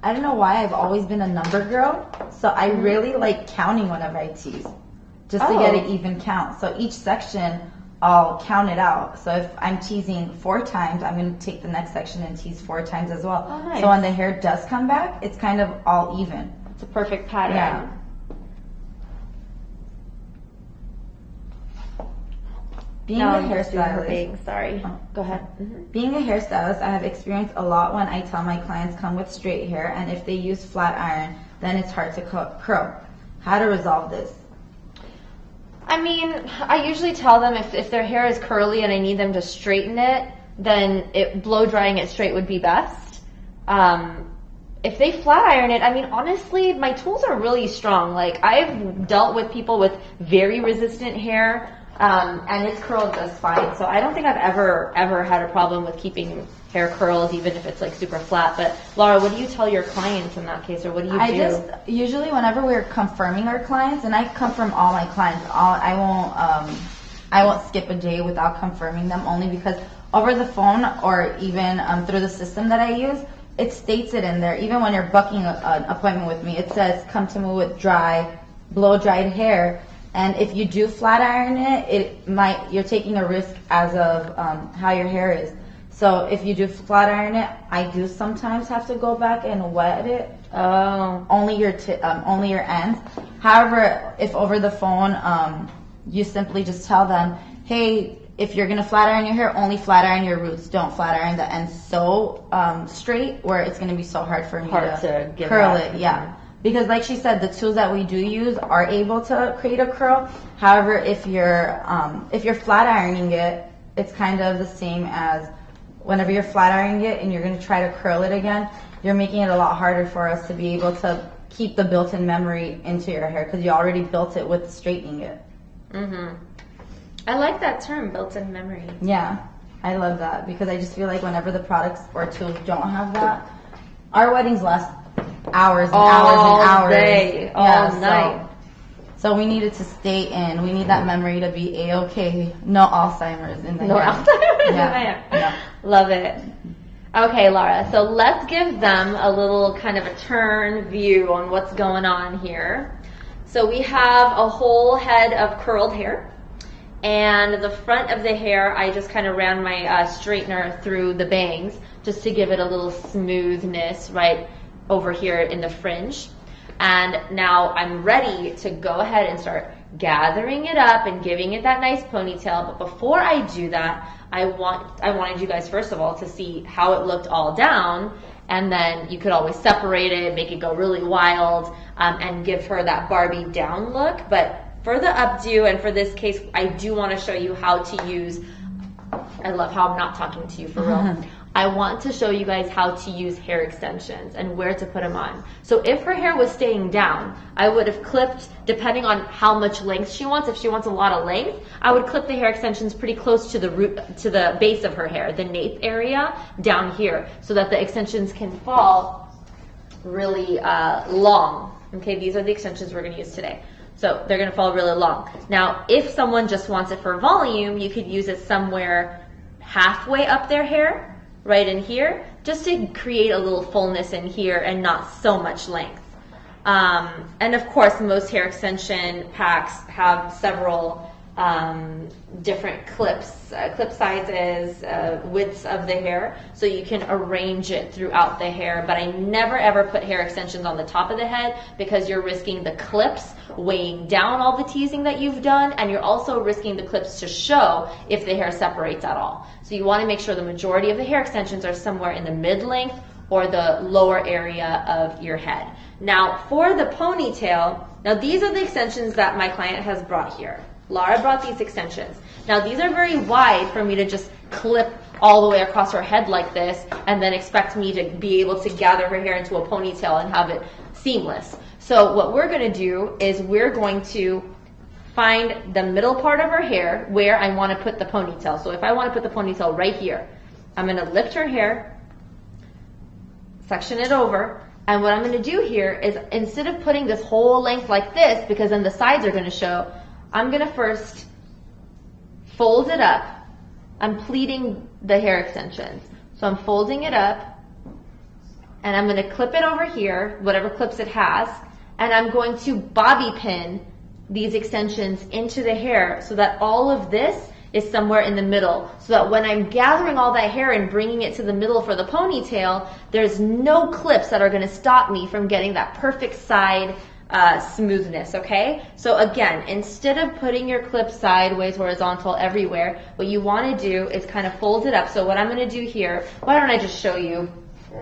don't know why, I've always been a number girl, so I really like counting whenever I tease, just to get an even count. So each section, I'll count it out. So if I'm teasing 4 times, I'm going to take the next section and tease 4 times as well. Oh, nice. So when the hair does come back, it's kind of all even. It's a perfect pattern. Yeah. Being a hairstylist, Sorry. Oh. Go ahead. being a hairstylist, I have experienced a lot when I tell my clients come with straight hair, and if they use flat iron, then it's hard to curl. How to resolve this? I mean, I usually tell them if their hair is curly and I need them to straighten it, then blow drying it straight would be best. If they flat iron it, I mean, honestly, my tools are really strong. Like, I've dealt with people with very resistant hair, and it's curled just fine. So I don't think I've ever had a problem with keeping hair curled, even if it's like super flat. But Laura, what do you tell your clients in that case, or what do you do? Usually whenever we're confirming our clients, and I confirm all my clients, I won't skip a day without confirming them, only because over the phone or even through the system that I use, it states it in there. Even when you're booking an appointment with me, it says come to me with blow dried hair. And if you do flat iron it, you're taking a risk as of how your hair is. So if you do flat iron it, I do sometimes have to go back and wet it. Oh. Only your ends. However, if over the phone, you simply just tell them, hey, if you're gonna flat iron your hair, only flat iron your roots. Don't flat iron the ends so straight where it's gonna be so hard for me to curl it. Yeah. Because like she said, the tools that we do use are able to create a curl. However, if you're flat ironing it, it's kind of the same as whenever you're flat ironing it and you're going to try to curl it again, you're making it a lot harder for us to be able to keep the built-in memory into your hair because you already built it with straightening it. I like that term, built-in memory. Yeah, I love that because I just feel like whenever the products or tools don't have that, our weddings last hours and hours and hours. Day, all night. So we needed to stay in. We need that memory to be A-okay. No Alzheimer's in the hair. No Alzheimer's in the hair. Yeah. Love it. Okay, Laura, so let's give them a little kind of a turn view on what's going on here. So we have a whole head of curled hair. And the front of the hair, I just kind of ran my straightener through the bangs just to give it a little smoothness right over here in the fringe. And now I'm ready to go ahead and start gathering it up and giving it that nice ponytail. But before I do that, I wanted you guys, first of all, to see how it looked all down. And then you could always separate it, make it go really wild, and give her that Barbie down look. But for the updo, and for this case, I do want to show you how to use, I love how I'm not talking to you for real. I want to show you guys how to use hair extensions and where to put them on. So if her hair was staying down, I would have clipped, depending on how much length she wants. If she wants a lot of length, I would clip the hair extensions pretty close to the root, to the base of her hair, the nape area down here, so that the extensions can fall really long. Okay, these are the extensions we're gonna use today. So they're gonna fall really long. Now, if someone just wants it for volume, you could use it somewhere halfway up their hair, right in here, just to create a little fullness in here and not so much length. And of course, most hair extension packs have several different clip sizes, widths of the hair, so you can arrange it throughout the hair. But I never ever put hair extensions on the top of the head because you're risking the clips weighing down all the teasing that you've done, and you're also risking the clips to show if the hair separates at all. So you want to make sure the majority of the hair extensions are somewhere in the mid-length or the lower area of your head. Now for the ponytail, now these are the extensions that my client has brought here. Laura brought these extensions. Now these are very wide for me to just clip all the way across her head like this and then expect me to be able to gather her hair into a ponytail and have it seamless. So what we're going to do is we're going to find the middle part of her hair where I want to put the ponytail. So if I want to put the ponytail right here, I'm going to lift her hair, section it over, and what I'm going to do here is instead of putting this whole length like this, because then the sides are going to show, I'm going to first fold it up. I'm pleating the hair extensions. So I'm folding it up, and I'm going to clip it over here, whatever clips it has, and I'm going to bobby pin these extensions into the hair so that all of this is somewhere in the middle, so that when I'm gathering all that hair and bringing it to the middle for the ponytail, there's no clips that are going to stop me from getting that perfect side smoothness, okay? So again, instead of putting your clip sideways, horizontal, everywhere, what you want to do is kind of fold it up. So what I'm going to do here, why don't I just show you?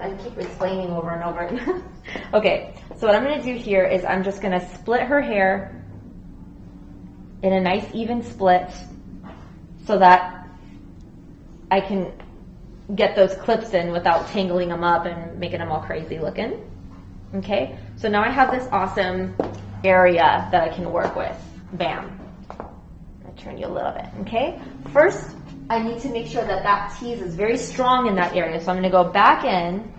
I keep explaining over and over. Okay, so what I'm going to do here is I'm just going to split her hair in a nice even split so that I can get those clips in without tangling them up and making them all crazy looking. Okay, so now I have this awesome area that I can work with. Bam. I'll turn you a little bit, okay? First, I need to make sure that that tease is very strong in that area. So I'm going to go back in,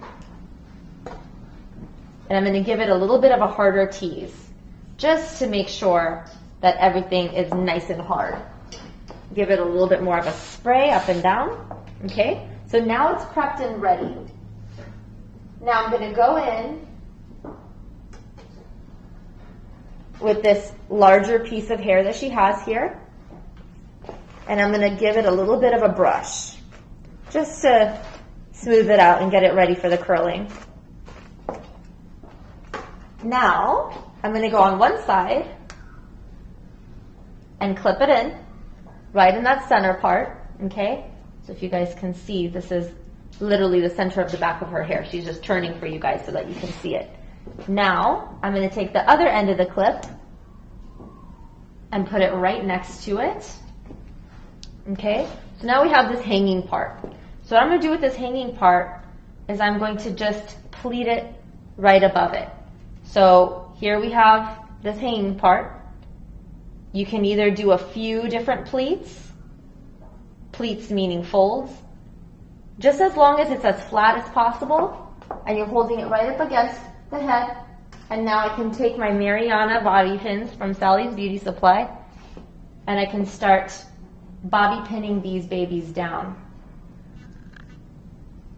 and I'm going to give it a little bit of a harder tease, just to make sure that everything is nice and hard. Give it a little bit more of a spray up and down, okay? So now it's prepped and ready. Now I'm going to go in with this larger piece of hair that she has here, and I'm going to give it a little bit of a brush just to smooth it out and get it ready for the curling. Now I'm going to go on one side and clip it in right in that center part, okay? So if you guys can see, this is literally the center of the back of her hair. She's just turning for you guys so that you can see it. Now, I'm going to take the other end of the clip and put it right next to it. Okay? So now we have this hanging part. So what I'm going to do with this hanging part is I'm going to just pleat it right above it. So here we have this hanging part. You can either do a few different pleats meaning folds, just as long as it's as flat as possible, and you're holding it right up against the head. And now I can take my Mariana bobby pins from Sally's Beauty Supply, and I can start bobby pinning these babies down.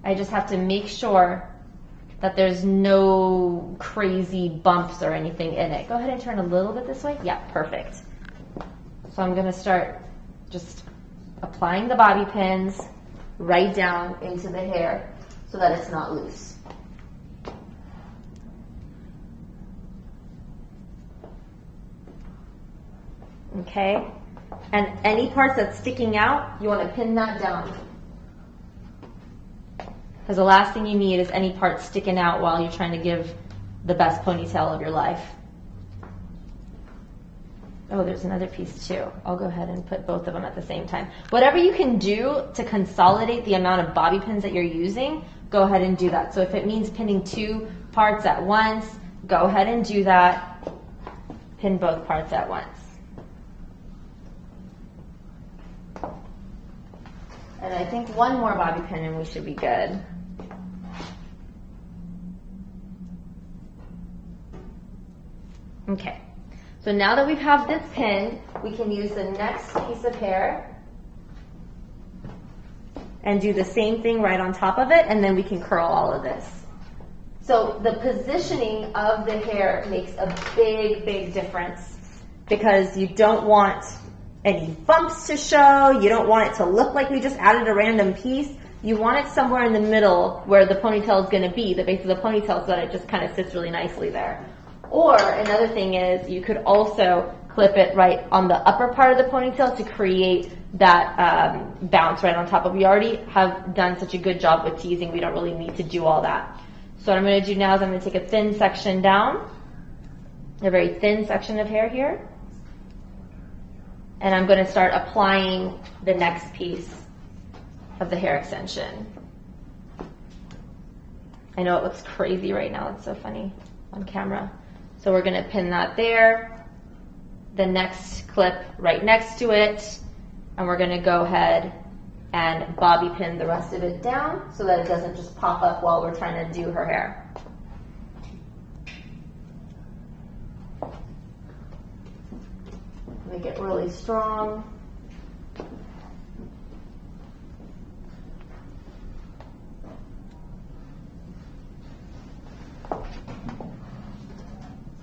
I just have to make sure that there's no crazy bumps or anything in it. Go ahead and turn a little bit this way. Yeah, perfect. So I'm going to start just applying the bobby pins right down into the hair so that it's not loose. Okay, and any parts that's sticking out, you want to pin that down. Because the last thing you need is any part sticking out while you're trying to give the best ponytail of your life. Oh, there's another piece too. I'll go ahead and put both of them at the same time. Whatever you can do to consolidate the amount of bobby pins that you're using, go ahead and do that. So if it means pinning 2 parts at once, go ahead and do that. Pin both parts at once. And I think one more bobby pin and we should be good. Okay, so now that we have this pinned, we can use the next piece of hair and do the same thing right on top of it, and then we can curl all of this. So the positioning of the hair makes a big, big difference, because you don't want any bumps to show. You don't want it to look like we just added a random piece. You want it somewhere in the middle where the ponytail is going to be, the base of the ponytail, so that it just kind of sits really nicely there. Or another thing is you could also clip it right on the upper part of the ponytail to create that bounce right on top of. We already have done such a good job with teasing, we don't really need to do all that. So what I'm going to do now is I'm going to take a thin section down, a very thin section of hair here, and I'm going to start applying the next piece of the hair extension. I know it looks crazy right now, it's so funny on camera. So we're going to pin that there, the next clip right next to it, and we're going to go ahead and bobby pin the rest of it down so that it doesn't just pop up while we're trying to do her hair. Make it really strong.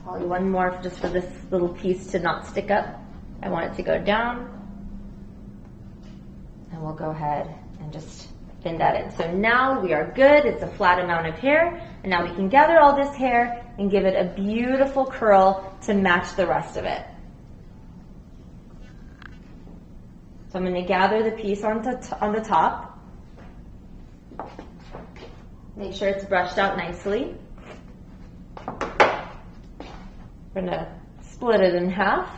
Probably one more just for this little piece to not stick up. I want it to go down. And we'll go ahead and just pin that in. So now we are good. It's a flat amount of hair. And now we can gather all this hair and give it a beautiful curl to match the rest of it. So I'm going to gather the piece on the top. Make sure it's brushed out nicely. We're going to split it in half.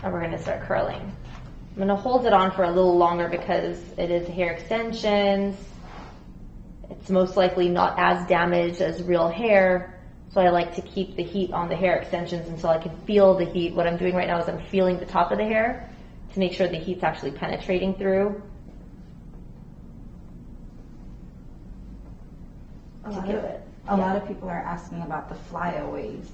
And we're going to start curling. I'm going to hold it on for a little longer because it is hair extensions. It's most likely not as damaged as real hair. So I like to keep the heat on the hair extensions until I can feel the heat. What I'm doing right now is I'm feeling the top of the hair to make sure the heat's actually penetrating through. A lot of people are asking about the flyaways.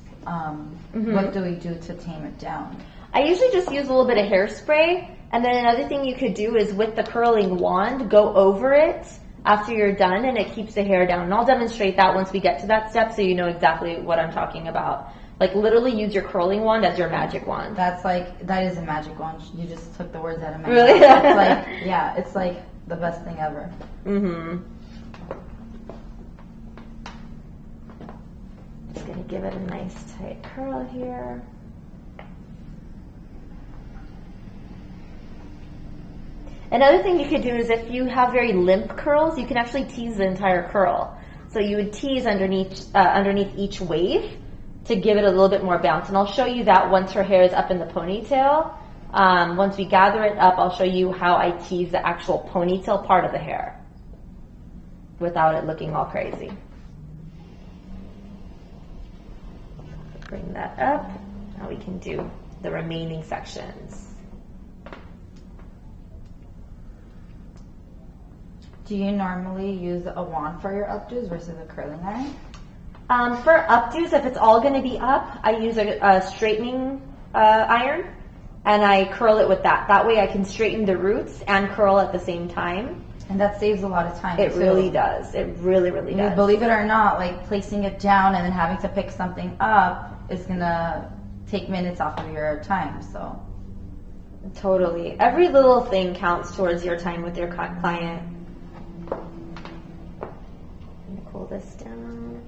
What do we do to tame it down? I usually just use a little bit of hairspray, and then another thing you could do is with the curling wand, go over it after you're done, and it keeps the hair down. And I'll demonstrate that once we get to that step so you know exactly what I'm talking about. Like literally use your curling wand as your magic wand. That is a magic wand. You just took the words out of my mouth. Really? It's like the best thing ever. Just gonna give it a nice tight curl here. Another thing you could do is if you have very limp curls, you can actually tease the entire curl. So you would tease underneath each wave to give it a little bit more bounce. And I'll show you that once her hair is up in the ponytail. Once we gather it up, I'll show you how I tease the actual ponytail part of the hair without it looking all crazy. Bring that up. Now we can do the remaining sections. Do you normally use a wand for your updos versus a curling iron? For updos, if it's all going to be up, I use a straightening iron, and I curl it with that. That way I can straighten the roots and curl at the same time. And that saves a lot of time. It really does. It really, really does. Believe it or not, like placing it down and then having to pick something up is going to take minutes off of your time. So totally. Every little thing counts towards your time with your client. Pull this down,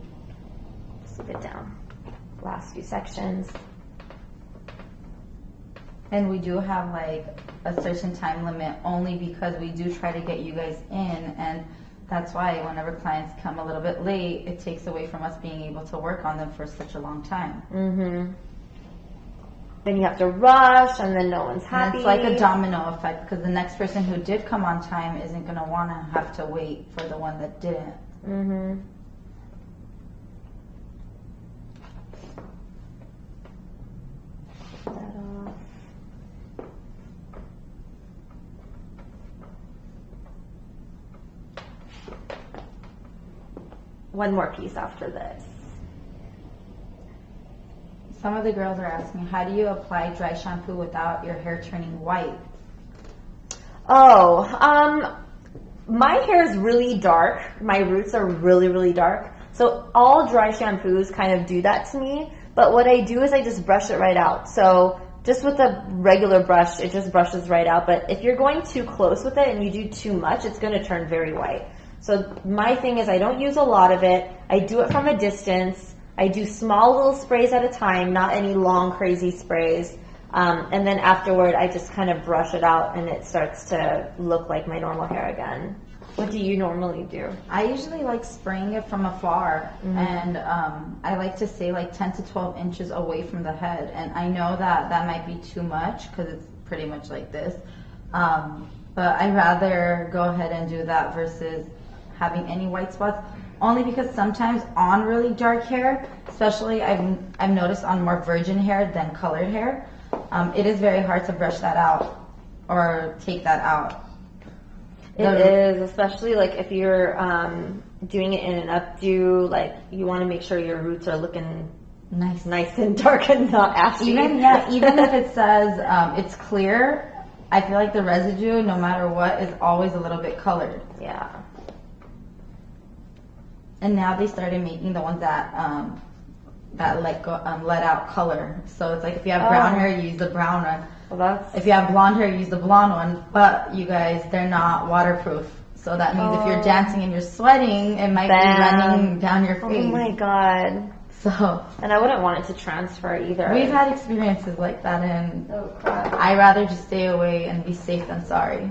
slip it down, last few sections. And we do have like a certain time limit only because we do try to get you guys in, and that's why whenever clients come a little bit late, it takes away from us being able to work on them for such a long time. Then you have to rush, and then no one's happy. And it's like a domino effect because the next person who did come on time isn't going to want to have to wait for the one that didn't. That off. One more piece after this. Some of the girls are asking, how do you apply dry shampoo without your hair turning white? My hair is really dark. My roots are really, really dark. So all dry shampoos kind of do that to me. But what I do is I just brush it right out. So just with a regular brush, it just brushes right out. But if you're going too close with it and you do too much, it's going to turn very white. So my thing is I don't use a lot of it. I do it from a distance. I do small little sprays at a time, not any long, crazy sprays. And then afterward, I just kind of brush it out and it starts to look like my normal hair again. What do you normally do? I usually like spraying it from afar, and I like to stay like 10 to 12 inches away from the head. And I know that that might be too much because it's pretty much like this. But I'd rather go ahead and do that versus having any white spots. Only because sometimes on really dark hair, especially I've noticed on more virgin hair than colored hair, it is very hard to brush that out or take that out. It is, especially like if you're doing it in an updo, like you want to make sure your roots are looking nice and dark and not ashy. Even if it says it's clear, I feel like the residue, no matter what, is always a little bit colored. Yeah. And now they started making the ones that that let out color. So it's like if you have brown hair, you use the brown one. Well, If you have blonde hair, use the blonde one. But you guys, they're not waterproof. So that means if you're dancing and you're sweating, it might be running down your face. Oh my god. So, and I wouldn't want it to transfer either. We've had experiences like that, and crap. I'd rather just stay away and be safe than sorry.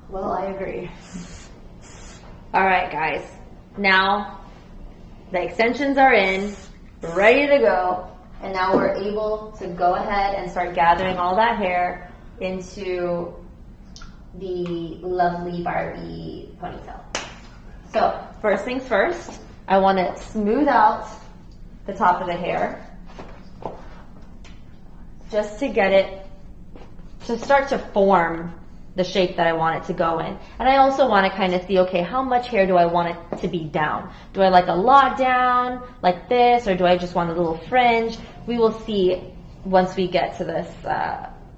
Well, I agree. All right, guys. Now the extensions are in, ready to go, and now we're able to go ahead and start gathering all that hair into the lovely Barbie ponytail. So first things first, I want to smooth out the top of the hair just to get it to start to form the shape that I want it to go in. And I also want to kind of see, okay, how much hair do I want it to be down? Do I like a lot down, like this, or do I just want a little fringe? We will see once we get to this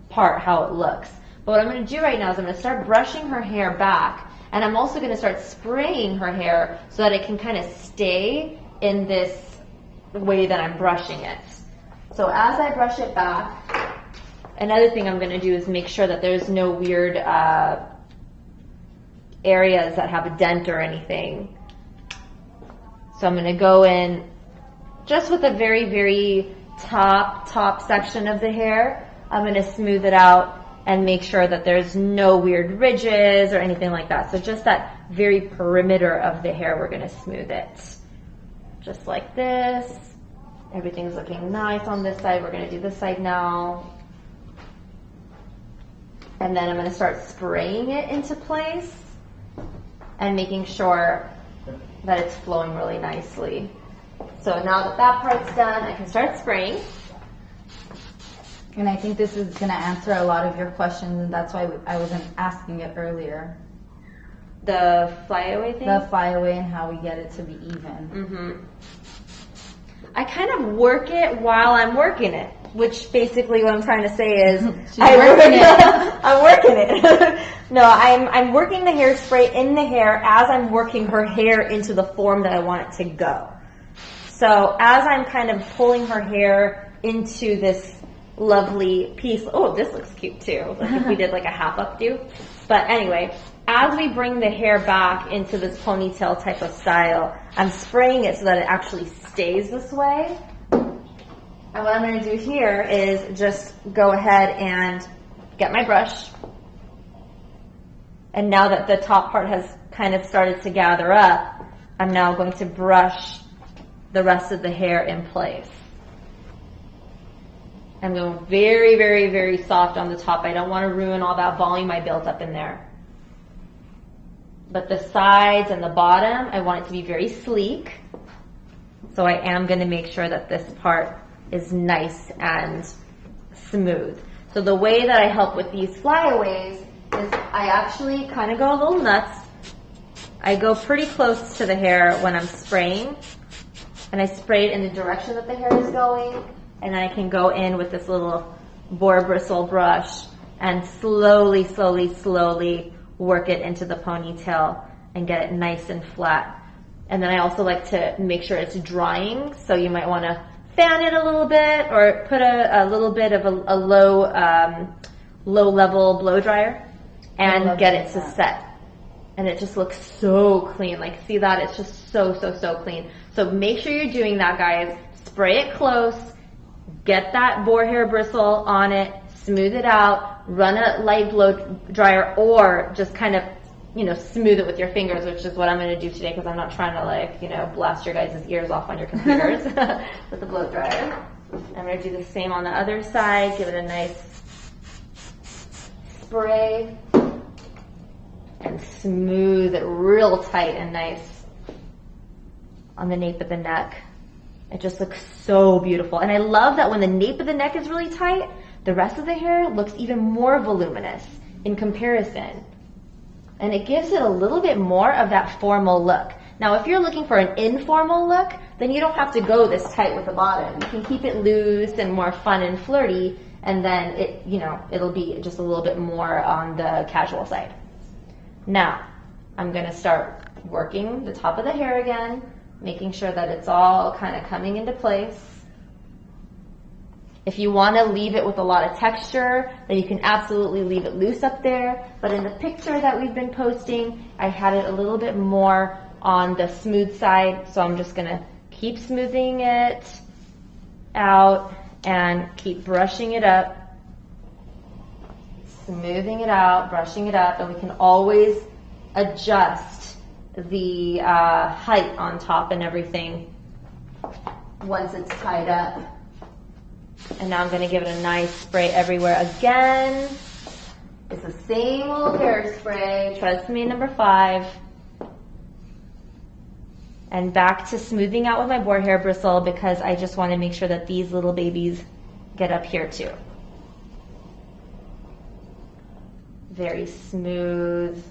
part how it looks. But what I'm going to do right now is I'm going to start brushing her hair back, and I'm also going to start spraying her hair so that it can kind of stay in this way that I'm brushing it. So as I brush it back, another thing I'm going to do is make sure that there's no weird areas that have a dent or anything. So I'm going to go in just with a very, very top section of the hair. I'm going to smooth it out and make sure that there's no weird ridges or anything like that. So just that very perimeter of the hair, we're going to smooth it. Just like this. Everything's looking nice on this side. We're going to do this side now. And then I'm going to start spraying it into place and making sure that it's flowing really nicely. So now that that part's done, I can start spraying. And I think this is going to answer a lot of your questions, and that's why I wasn't asking it earlier. The flyaway thing? The flyaway and how we get it to be even. Mm-hmm. I kind of work it while I'm working it, which basically what I'm trying to say is I'm working it. No, I'm working the hairspray in the hair as I'm working her hair into the form that I want it to go. So as I'm kind of pulling her hair into this lovely piece. Oh, this looks cute too. Like if we did like a half updo. But anyway, as we bring the hair back into this ponytail type of style, I'm spraying it so that it actually stays this way. And what I'm going to do here is just go ahead and get my brush. And now that the top part has kind of started to gather up, I'm now going to brush the rest of the hair in place. I'm going very, very, very soft on the top. I don't want to ruin all that volume I built up in there. But the sides and the bottom, I want it to be very sleek. So I am going to make sure that this part is nice and smooth. So the way that I help with these flyaways is I actually kind of go a little nuts. I go pretty close to the hair when I'm spraying. And I spray it in the direction that the hair is going. And then I can go in with this little boar bristle brush and slowly, slowly, slowly work it into the ponytail and get it nice and flat. And then I also like to make sure it's drying, so you might want to fan it a little bit or put a little bit of a low level blow dryer and get it to set. And it just looks so clean. Like, see that? It's just so, so, so clean. So make sure you're doing that, guys. Spray it close. Get that boar hair bristle on it, smooth it out, run a light blow dryer, or just kind of, smooth it with your fingers, which is what I'm going to do today because I'm not trying to blast your guys' ears off on your computers with the blow dryer. I'm going to do the same on the other side, give it a nice spray, and smooth it real tight and nice on the nape of the neck. It just looks so beautiful. And I love that when the nape of the neck is really tight, the rest of the hair looks even more voluminous in comparison. And it gives it a little bit more of that formal look. Now, if you're looking for an informal look, then you don't have to go this tight with the bottom. You can keep it loose and more fun and flirty, and then it'll be just a little bit more on the casual side. Now, I'm going to start working the top of the hair again making sure that it's all kind of coming into place. If you want to leave it with a lot of texture, then you can absolutely leave it loose up there. But in the picture that we've been posting, I had it a little bit more on the smooth side. So I'm just going to keep smoothing it out and keep brushing it up. Smoothing it out, brushing it up, and we can always adjust the height on top and everything once it's tied up. And now I'm going to give it a nice spray everywhere again. It's the same old hairspray, trust me, number 5. And back to smoothing out with my boar hair bristle because I just want to make sure that these little babies get up here too. Very smooth.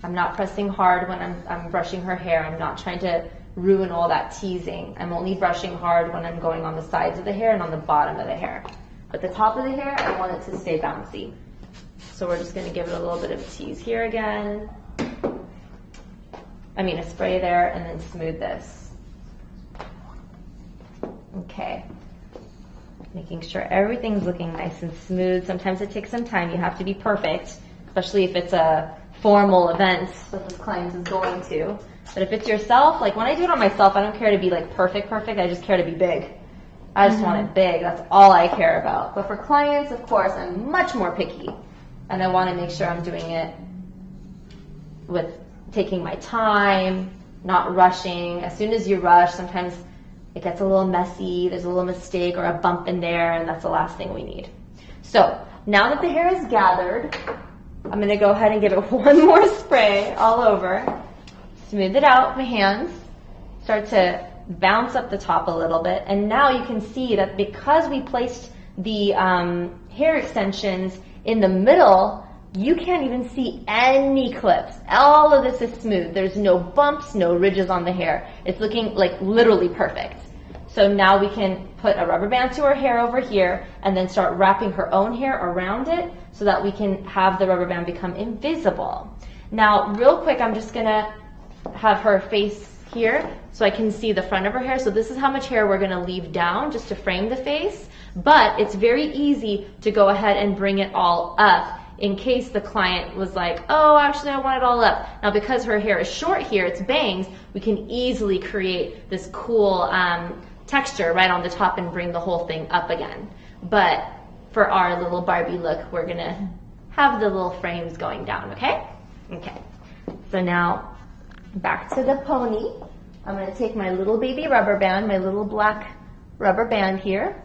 I'm not pressing hard when I'm brushing her hair. I'm not trying to ruin all that teasing. I'm only brushing hard when I'm going on the sides of the hair and on the bottom of the hair. But the top of the hair, I want it to stay bouncy. So we're just going to give it a little bit of a tease here again. A spray there, and then smooth this. Okay. Making sure everything's looking nice and smooth. Sometimes it takes some time. You have to be perfect, especially if it's a formal event that this client is going to. But if it's yourself, like when I do it on myself, I don't care to be like perfect. I just care to be big. I just want it big. That's all I care about. But for clients, of course, I'm much more picky. And I want to make sure I'm doing it with taking my time, not rushing. As soon as you rush, sometimes it gets a little messy. There's a little mistake or a bump in there, and that's the last thing we need. So now that the hair is gathered, I'm going to go ahead and give it one more spray all over. Smooth it out with my hands. Start to bounce up the top a little bit. And now you can see that because we placed the hair extensions in the middle, you can't even see any clips. All of this is smooth. There's no bumps, no ridges on the hair. It's looking like literally perfect. So now we can put a rubber band to her hair over here and then start wrapping her own hair around it so that we can have the rubber band become invisible. Now, real quick, I'm just gonna have her face here so I can see the front of her hair. So this is how much hair we're gonna leave down just to frame the face, but it's very easy to go ahead and bring it all up in case the client was like, oh, actually I want it all up. Now because her hair is short here, it's bangs, we can easily create this cool texture right on the top and bring the whole thing up again. But for our little Barbie look, we're gonna have the little frames going down, okay? Okay, so now back to the pony. I'm gonna take my little baby rubber band, my little black rubber band here,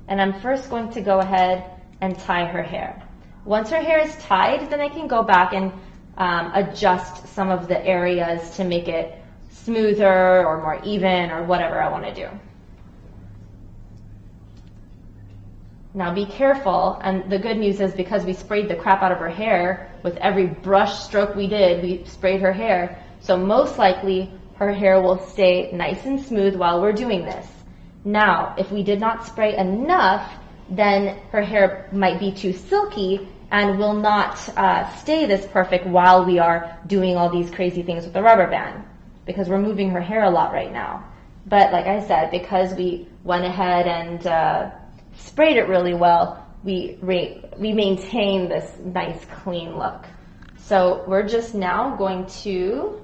and I'm first going to go ahead and tie her hair. Once her hair is tied, then I can go back and adjust some of the areas to make it smoother or more even or whatever I want to do. Now be careful, and the good news is because we sprayed the crap out of her hair, with every brush stroke we did, we sprayed her hair, so most likely her hair will stay nice and smooth while we're doing this. Now, if we did not spray enough, then her hair might be too silky and will not stay this perfect while we are doing all these crazy things with the rubber band, because we're moving her hair a lot right now. But like I said, because we went ahead and sprayed it really well, we maintain this nice clean look. So we're just now going to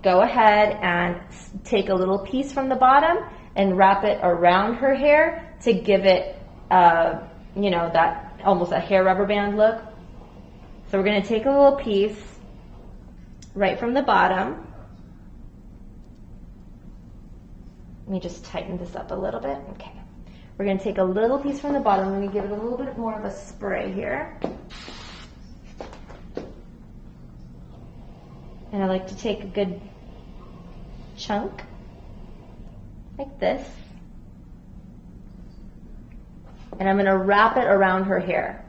go ahead and take a little piece from the bottom and wrap it around her hair to give it that almost a hair rubber band look. So we're going to take a little piece right from the bottom. Let me just tighten this up a little bit. Okay. We're going to take a little piece from the bottom. I'm going to give it a little bit more of a spray here. And I like to take a good chunk like this. And I'm going to wrap it around her hair.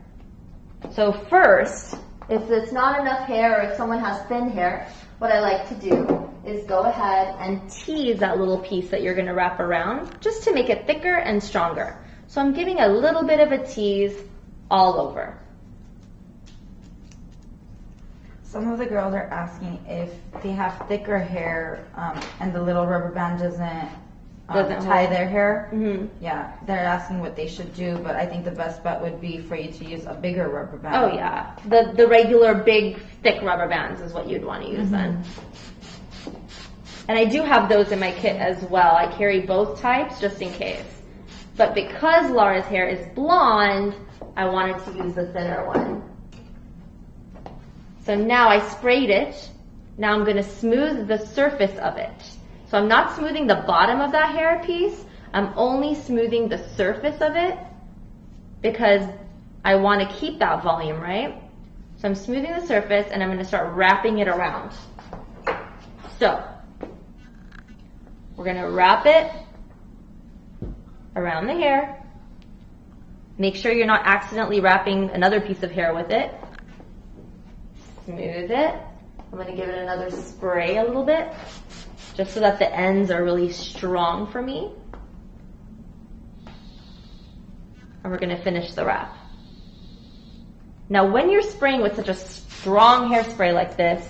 So first, if it's not enough hair or if someone has thin hair, what I like to do is go ahead and tease that little piece that you're going to wrap around just to make it thicker and stronger. So I'm giving a little bit of a tease all over. Some of the girls are asking if they have thicker hair and the little rubber band doesn't tie their hair. Yeah, they're asking what they should do, but I think the best bet would be for you to use a bigger rubber band. Oh yeah, the regular big thick rubber bands is what you'd want to use then. And I do have those in my kit as well. I carry both types just in case. But because Laura's hair is blonde, I wanted to use the thinner one. So now I sprayed it. Now I'm going to smooth the surface of it. So I'm not smoothing the bottom of that hair piece. I'm only smoothing the surface of it because I want to keep that volume, right? So I'm smoothing the surface and I'm going to start wrapping it around. So we're going to wrap it around the hair. Make sure you're not accidentally wrapping another piece of hair with it. Smooth it. I'm going to give it another spray a little bit, just so that the ends are really strong for me. And we're going to finish the wrap. Now when you're spraying with such a strong hairspray like this,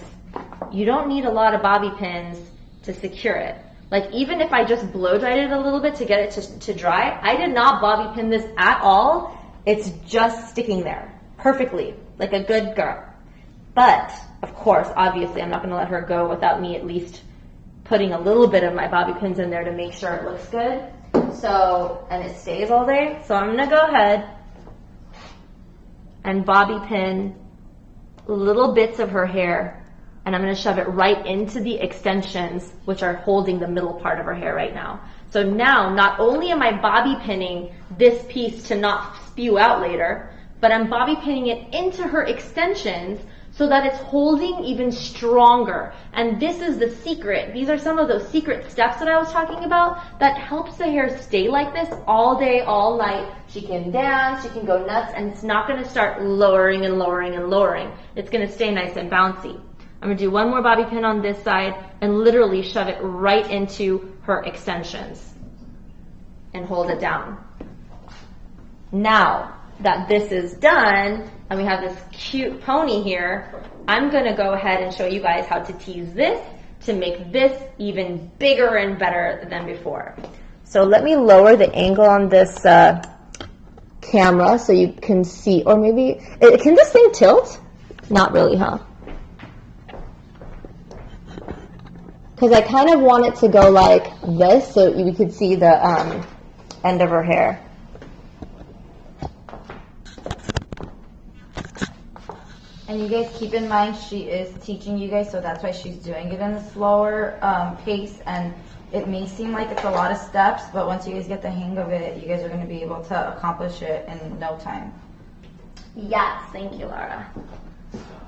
you don't need a lot of bobby pins to secure it. Like even if I just blow dried it a little bit to get it to dry, I did not bobby pin this at all. It's just sticking there perfectly, like a good girl. But of course, obviously, I'm not going to let her go without me at least putting a little bit of my bobby pins in there to make sure it looks good. So, and it stays all day. So I'm going to go ahead and bobby pin little bits of her hair, and I'm going to shove it right into the extensions, which are holding the middle part of her hair right now. So now, not only am I bobby pinning this piece to not spew out later, but I'm bobby pinning it into her extensions so that it's holding even stronger. And this is the secret. These are some of those secret steps that I was talking about that helps the hair stay like this all day, all night. She can dance, she can go nuts, and it's not going to start lowering and lowering and lowering. It's going to stay nice and bouncy. I'm going to do one more bobby pin on this side and literally shove it right into her extensions and hold it down. Now that this is done and we have this cute pony here, I'm going to go ahead and show you guys how to tease this to make this even bigger and better than before. So let me lower the angle on this camera so you can see, or maybe, can this thing tilt? Not really, huh? Because I kind of want it to go like this so you could see the end of her hair. And you guys keep in mind she is teaching you guys, so that's why she's doing it in a slower pace. And it may seem like it's a lot of steps, but once you guys get the hang of it, you guys are going to be able to accomplish it in no time. Yes, thank you, Laura.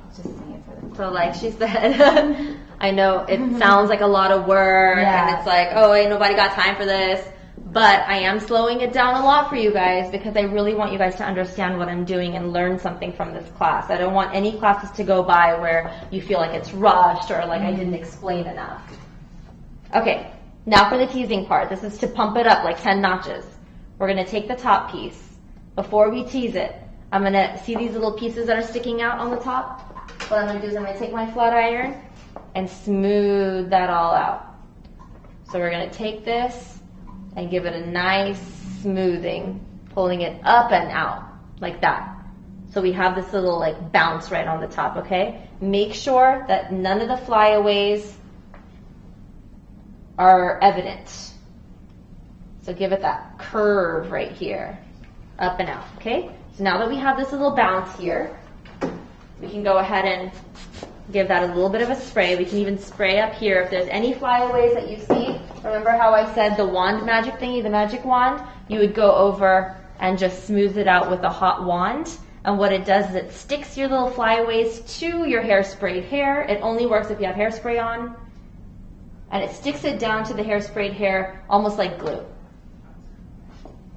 Just saying it for them. So like she said, I know it sounds like a lot of work, and it's like, oh, ain't nobody got time for this. But I am slowing it down a lot for you guys because I really want you guys to understand what I'm doing and learn something from this class. I don't want any classes to go by where you feel like it's rushed or like I didn't explain enough. Okay, now for the teasing part. This is to pump it up like 10 notches. We're going to take the top piece. Before we tease it, I'm going to see these little pieces that are sticking out on the top. What I'm going to do is I'm going to take my flat iron and smooth that all out. So we're going to take this and give it a nice smoothing, pulling it up and out like that. So we have this little like bounce right on the top, okay? Make sure that none of the flyaways are evident. So give it that curve right here, up and out, okay? So now that we have this little bounce here, we can go ahead and give that a little bit of a spray. We can even spray up here. If there's any flyaways that you see, remember how I said the wand magic thingy, the magic wand? You would go over and just smooth it out with a hot wand. And what it does is it sticks your little flyaways to your hairsprayed hair. It only works if you have hairspray on. And it sticks it down to the hairsprayed hair almost like glue.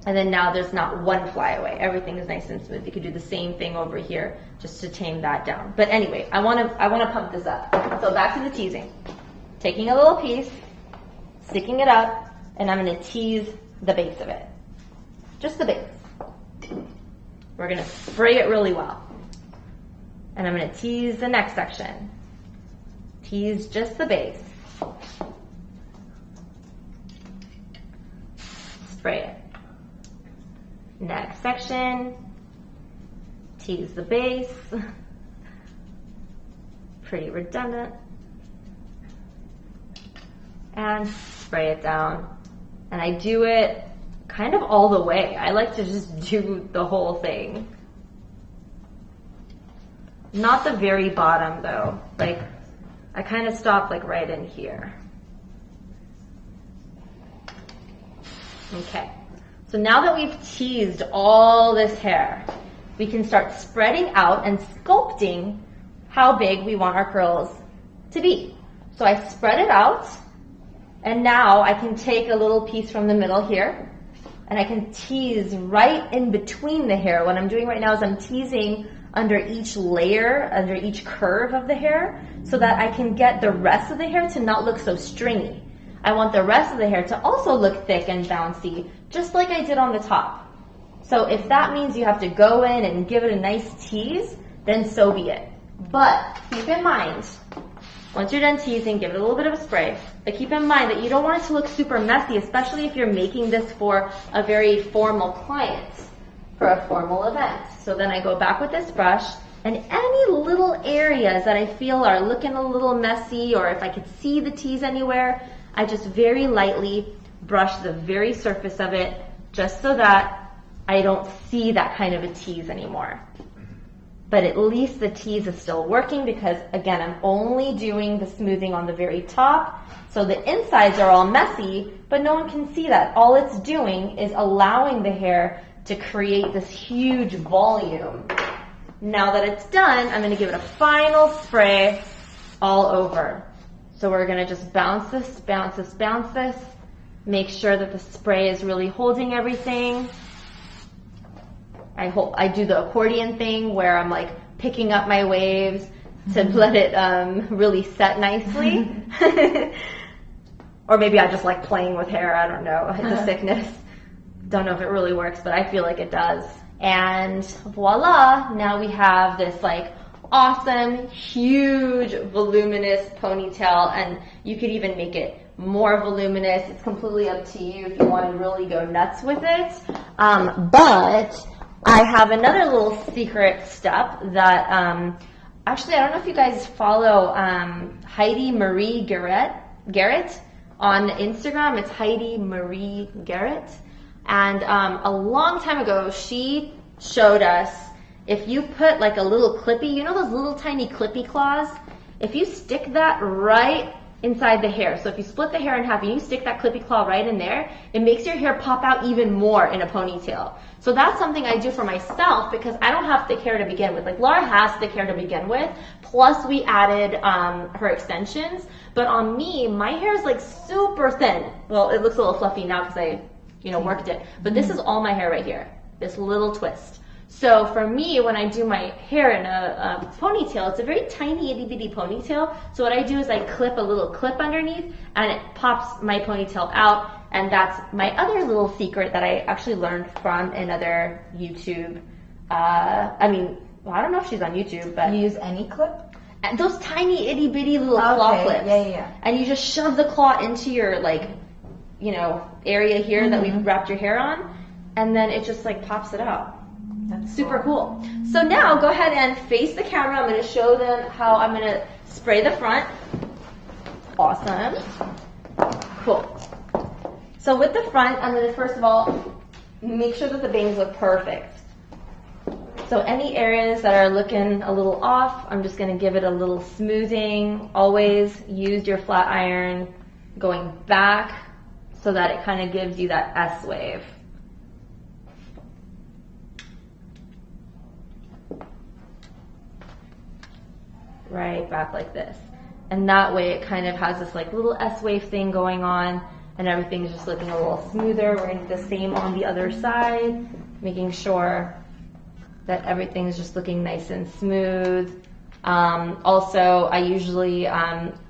And then now there's not one flyaway. Everything is nice and smooth. You could do the same thing over here just to tame that down. But anyway, I want to pump this up. So back to the teasing. Taking a little piece, sticking it up, and I'm going to tease the base of it. Just the base. We're going to spray it really well. And I'm gonna tease the next section. Tease just the base. Spray it. Next section, tease the base. Pretty redundant. And spray it down. And I do it kind of all the way. I like to just do the whole thing. Not the very bottom though. Like, I kind of stop like right in here. Okay. So now that we've teased all this hair, we can start spreading out and sculpting how big we want our curls to be. So I spread it out, and now I can take a little piece from the middle here, and I can tease right in between the hair. What I'm doing right now is I'm teasing under each layer, under each curve of the hair, so that I can get the rest of the hair to not look so stringy. I want the rest of the hair to also look thick and bouncy, just like I did on the top. So if that means you have to go in and give it a nice tease, then so be it. But keep in mind, once you're done teasing, give it a little bit of a spray. But keep in mind that you don't want it to look super messy, especially if you're making this for a very formal client, for a formal event. So then I go back with this brush, and any little areas that I feel are looking a little messy, or if I could see the tease anywhere, I just very lightly brush the very surface of it, just so that I don't see that kind of a tease anymore. But at least the tease is still working, because again, I'm only doing the smoothing on the very top. So the insides are all messy, but no one can see that. All it's doing is allowing the hair to create this huge volume. Now that it's done, I'm gonna give it a final spray all over. So we're gonna just bounce this, bounce this, bounce this. Make sure that the spray is really holding everything. I do the accordion thing where I'm like picking up my waves to let it really set nicely. Or maybe I just like playing with hair, I don't know, the thickness. Don't know if it really works, but I feel like it does. And voila, now we have this like awesome, huge, voluminous ponytail, and you could even make it more voluminous. It's completely up to you if you want to really go nuts with it. But I have another little secret step that, actually, I don't know if you guys follow Heidi Marie Garrett on Instagram. It's Heidi Marie Garrett. And a long time ago, she showed us, if you put like a little clippy, you know those little tiny clippy claws? If you stick that right inside the hair, so if you split the hair in half and you stick that clippy claw right in there, it makes your hair pop out even more in a ponytail. So that's something I do for myself, because I don't have thick hair to begin with. Like Laura has thick hair to begin with, plus we added her extensions. But on me, my hair is like super thin. Well, it looks a little fluffy now because I worked it. But this is all my hair right here, this little twist. So for me, when I do my hair in a ponytail, it's a very tiny itty bitty ponytail. So what I do is I clip a little clip underneath, and it pops my ponytail out. And that's my other little secret that I actually learned from another YouTube. I don't know if she's on YouTube, but You use any clip? and those tiny itty bitty little claw clips. Yeah. And you just shove the claw into your area here that we've wrapped your hair on, and then it just like pops it out. That's Super cool. So now go ahead and face the camera. I'm going to show them how I'm going to spray the front. Awesome. Cool. So with the front, I'm going to first of all make sure that the bangs look perfect. So any areas that are looking a little off, I'm just going to give it a little smoothing. Always use your flat iron going back so that it kind of gives you that S wave. Right back like this. And that way it kind of has this like little S-wave thing going on, and everything's just looking a little smoother. We're going to do the same on the other side, making sure that everything's just looking nice and smooth. Also, I usually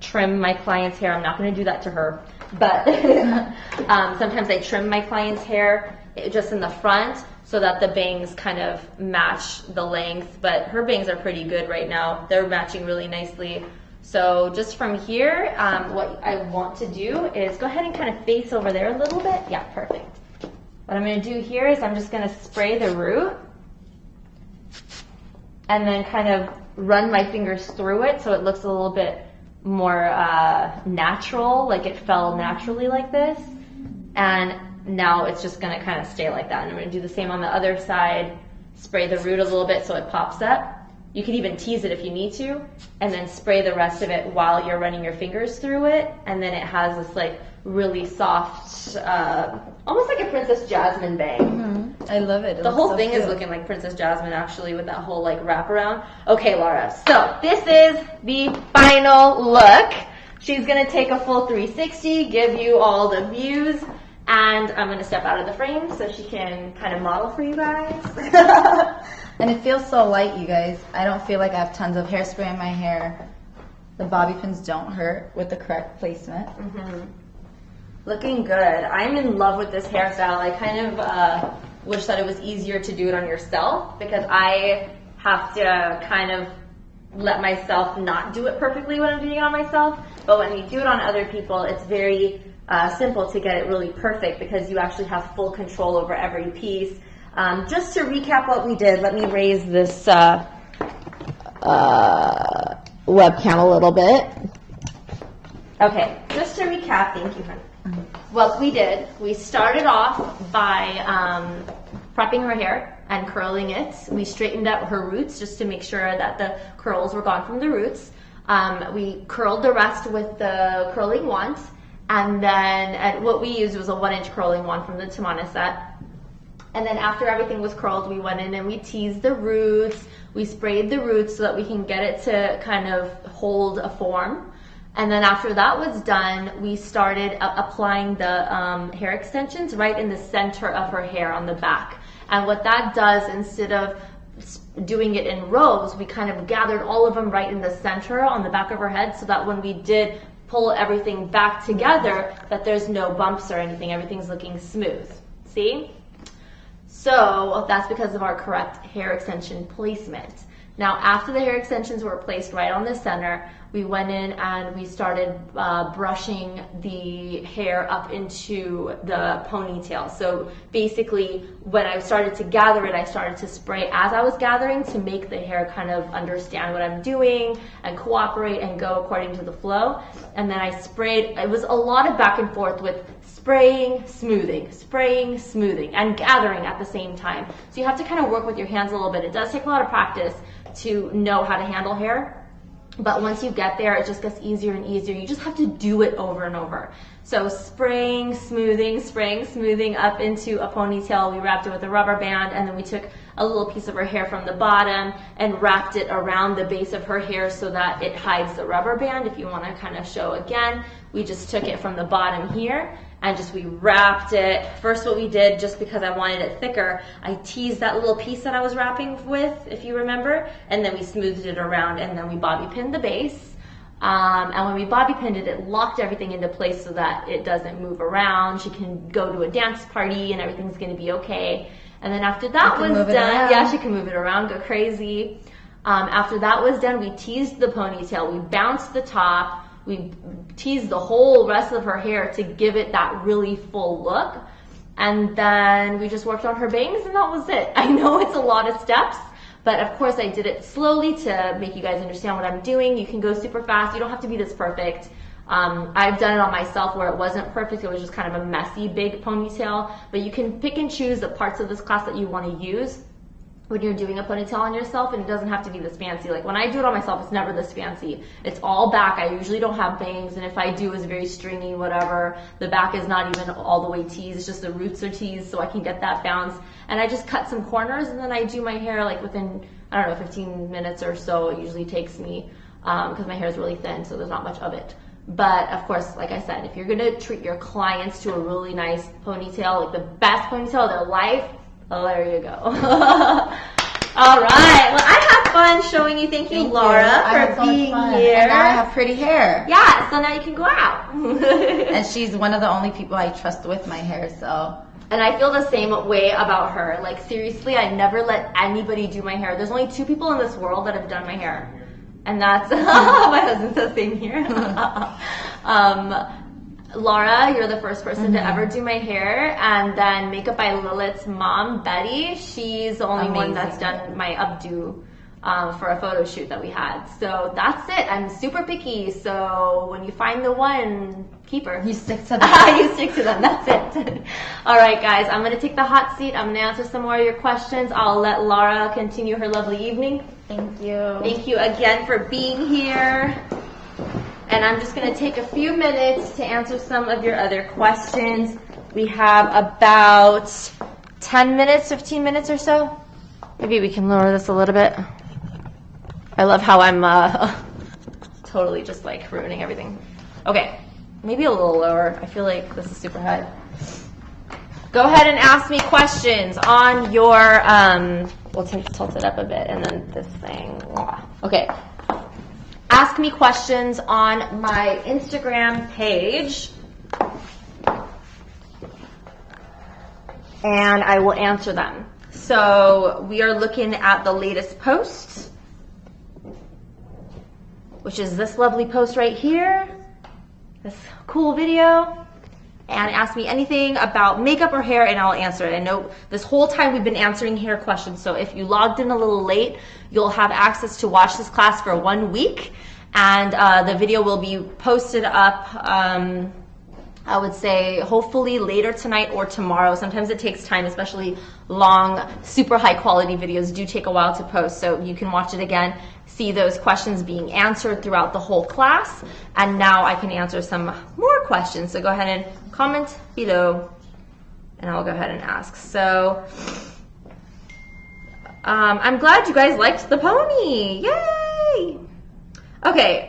trim my client's hair. I'm not going to do that to her, but sometimes I trim my client's hair just in the front so that the bangs kind of match the length. But her bangs are pretty good right now. They're matching really nicely. So just from here, what I want to do is go ahead and kind of face over there a little bit. Yeah, perfect. What I'm going to do here is I'm just going to spray the root and then kind of run my fingers through it so it looks a little bit more natural, like it fell naturally like this. And now it's just going to kind of stay like that. And I'm going to do the same on the other side, spray the root a little bit so it pops up. You can even tease it if you need to, and then spray the rest of it while you're running your fingers through it. And then it has this like really soft, almost like a Princess Jasmine bang. Mm-hmm. I love it. The whole thing is looking like Princess Jasmine actually with that whole like wraparound. Okay, Laura, so this is the final look. She's gonna take a full 360, give you all the views, and I'm gonna step out of the frame so she can kind of model for you guys. And it feels so light, you guys. I don't feel like I have tons of hairspray in my hair. The bobby pins don't hurt with the correct placement. Mm-hmm. Looking good. I'm in love with this hairstyle. I kind of wish that it was easier to do it on yourself because I have to kind of let myself not do it perfectly when I'm doing it on myself. But when you do it on other people, it's very simple to get it really perfect because you actually have full control over every piece. Just to recap what we did, let me raise this webcam a little bit. Okay, just to recap, thank you, honey. What we did, we started off by prepping her hair and curling it. We straightened out her roots just to make sure that the curls were gone from the roots. We curled the rest with the curling wand, and then what we used was a 1-inch curling wand from the Tamana set. And then after everything was curled, we went in and we teased the roots. We sprayed the roots so that we can get it to kind of hold a form. And then after that was done, we started applying the hair extensions right in the center of her hair on the back. And what that does, instead of doing it in rows, we kind of gathered all of them right in the center on the back of her head so that when we did pull everything back together, that there's no bumps or anything. Everything's looking smooth. See? So that's because of our correct hair extension placement. Now, after the hair extensions were placed right on the center, we went in and we started brushing the hair up into the ponytail. So basically, when I started to gather it, I started to spray as I was gathering to make the hair kind of understand what I'm doing and cooperate and go according to the flow. And then I sprayed, it was a lot of back and forth with spraying, smoothing, and gathering at the same time. So you have to kind of work with your hands a little bit. It does take a lot of practice to know how to handle hair. But once you get there, it just gets easier and easier. You just have to do it over and over. So spraying, smoothing up into a ponytail. We wrapped it with a rubber band, and then we took a little piece of her hair from the bottom and wrapped it around the base of her hair so that it hides the rubber band. If you want to kind of show again, we just took it from the bottom here and we wrapped it. First what we did, just because I wanted it thicker, I teased that little piece that I was wrapping with, if you remember, and then we smoothed it around, and then we bobby pinned the base. And when we bobby pinned it, it locked everything into place so that it doesn't move around. She can go to a dance party and everything's going to be okay. And then after that was done, yeah, she can move it around, go crazy. After that was done, we teased the ponytail, we bounced the top, we teased the whole rest of her hair to give it that really full look. And then we just worked on her bangs, and that was it. I know it's a lot of steps, but of course I did it slowly to make you guys understand what I'm doing. You can go super fast. You don't have to be this perfect. I've done it on myself where it wasn't perfect. It was just kind of a messy, big ponytail. But you can pick and choose the parts of this class that you want to use when you're doing a ponytail on yourself, and it doesn't have to be this fancy. Like when I do it on myself, it's never this fancy. It's all back. I usually don't have bangs, and if I do, it's very stringy, whatever. The back is not even all the way teased. It's just the roots are teased so I can get that bounce. And I just cut some corners, and then I do my hair like within, I don't know, 15 minutes or so. It usually takes me because my hair is really thin, so there's not much of it. But of course, like I said, if you're gonna treat your clients to a really nice ponytail, like the best ponytail of their life, oh, there you go. All right. Well, I have fun showing you. Thank you, Laura, for being here. And now I have pretty hair. Yeah, so now you can go out. And she's one of the only people I trust with my hair, so. And I feel the same way about her. Like, seriously, I never let anybody do my hair. There's only 2 people in this world that have done my hair. And that's, my husband says same here. Laura, you're the first person to ever do my hair. And then Makeup by Lilith's mom, Betty, she's the only one that's done my updo for a photo shoot that we had. So that's it. I'm super picky. So when you find the one, keep her. You stick to them. You stick to them. That's it. All right, guys. I'm going to take the hot seat. I'm going to answer some more of your questions. I'll let Laura continue her lovely evening. Thank you. Thank you again for being here. And I'm just going to take a few minutes to answer some of your other questions. We have about 10 minutes, 15 minutes or so. Maybe we can lower this a little bit. I love how I'm totally just like ruining everything. Okay, maybe a little lower. I feel like this is super high. Go ahead and ask me questions on your, we'll tilt it up a bit and then this thing. Okay. Ask me questions on my Instagram page. And I will answer them. So we are looking at the latest post, which is this lovely post right here, this cool video. And ask me anything about makeup or hair and I'll answer it. I know this whole time we've been answering hair questions, so if you logged in a little late, you'll have access to watch this class for 1 week. And the video will be posted up, I would say, hopefully later tonight or tomorrow. Sometimes it takes time, especially long, super high quality videos do take a while to post. So you can watch it again, see those questions being answered throughout the whole class. And now I can answer some more questions. So go ahead and comment below and I'll go ahead and ask. So I'm glad you guys liked the pony. Yay! Okay,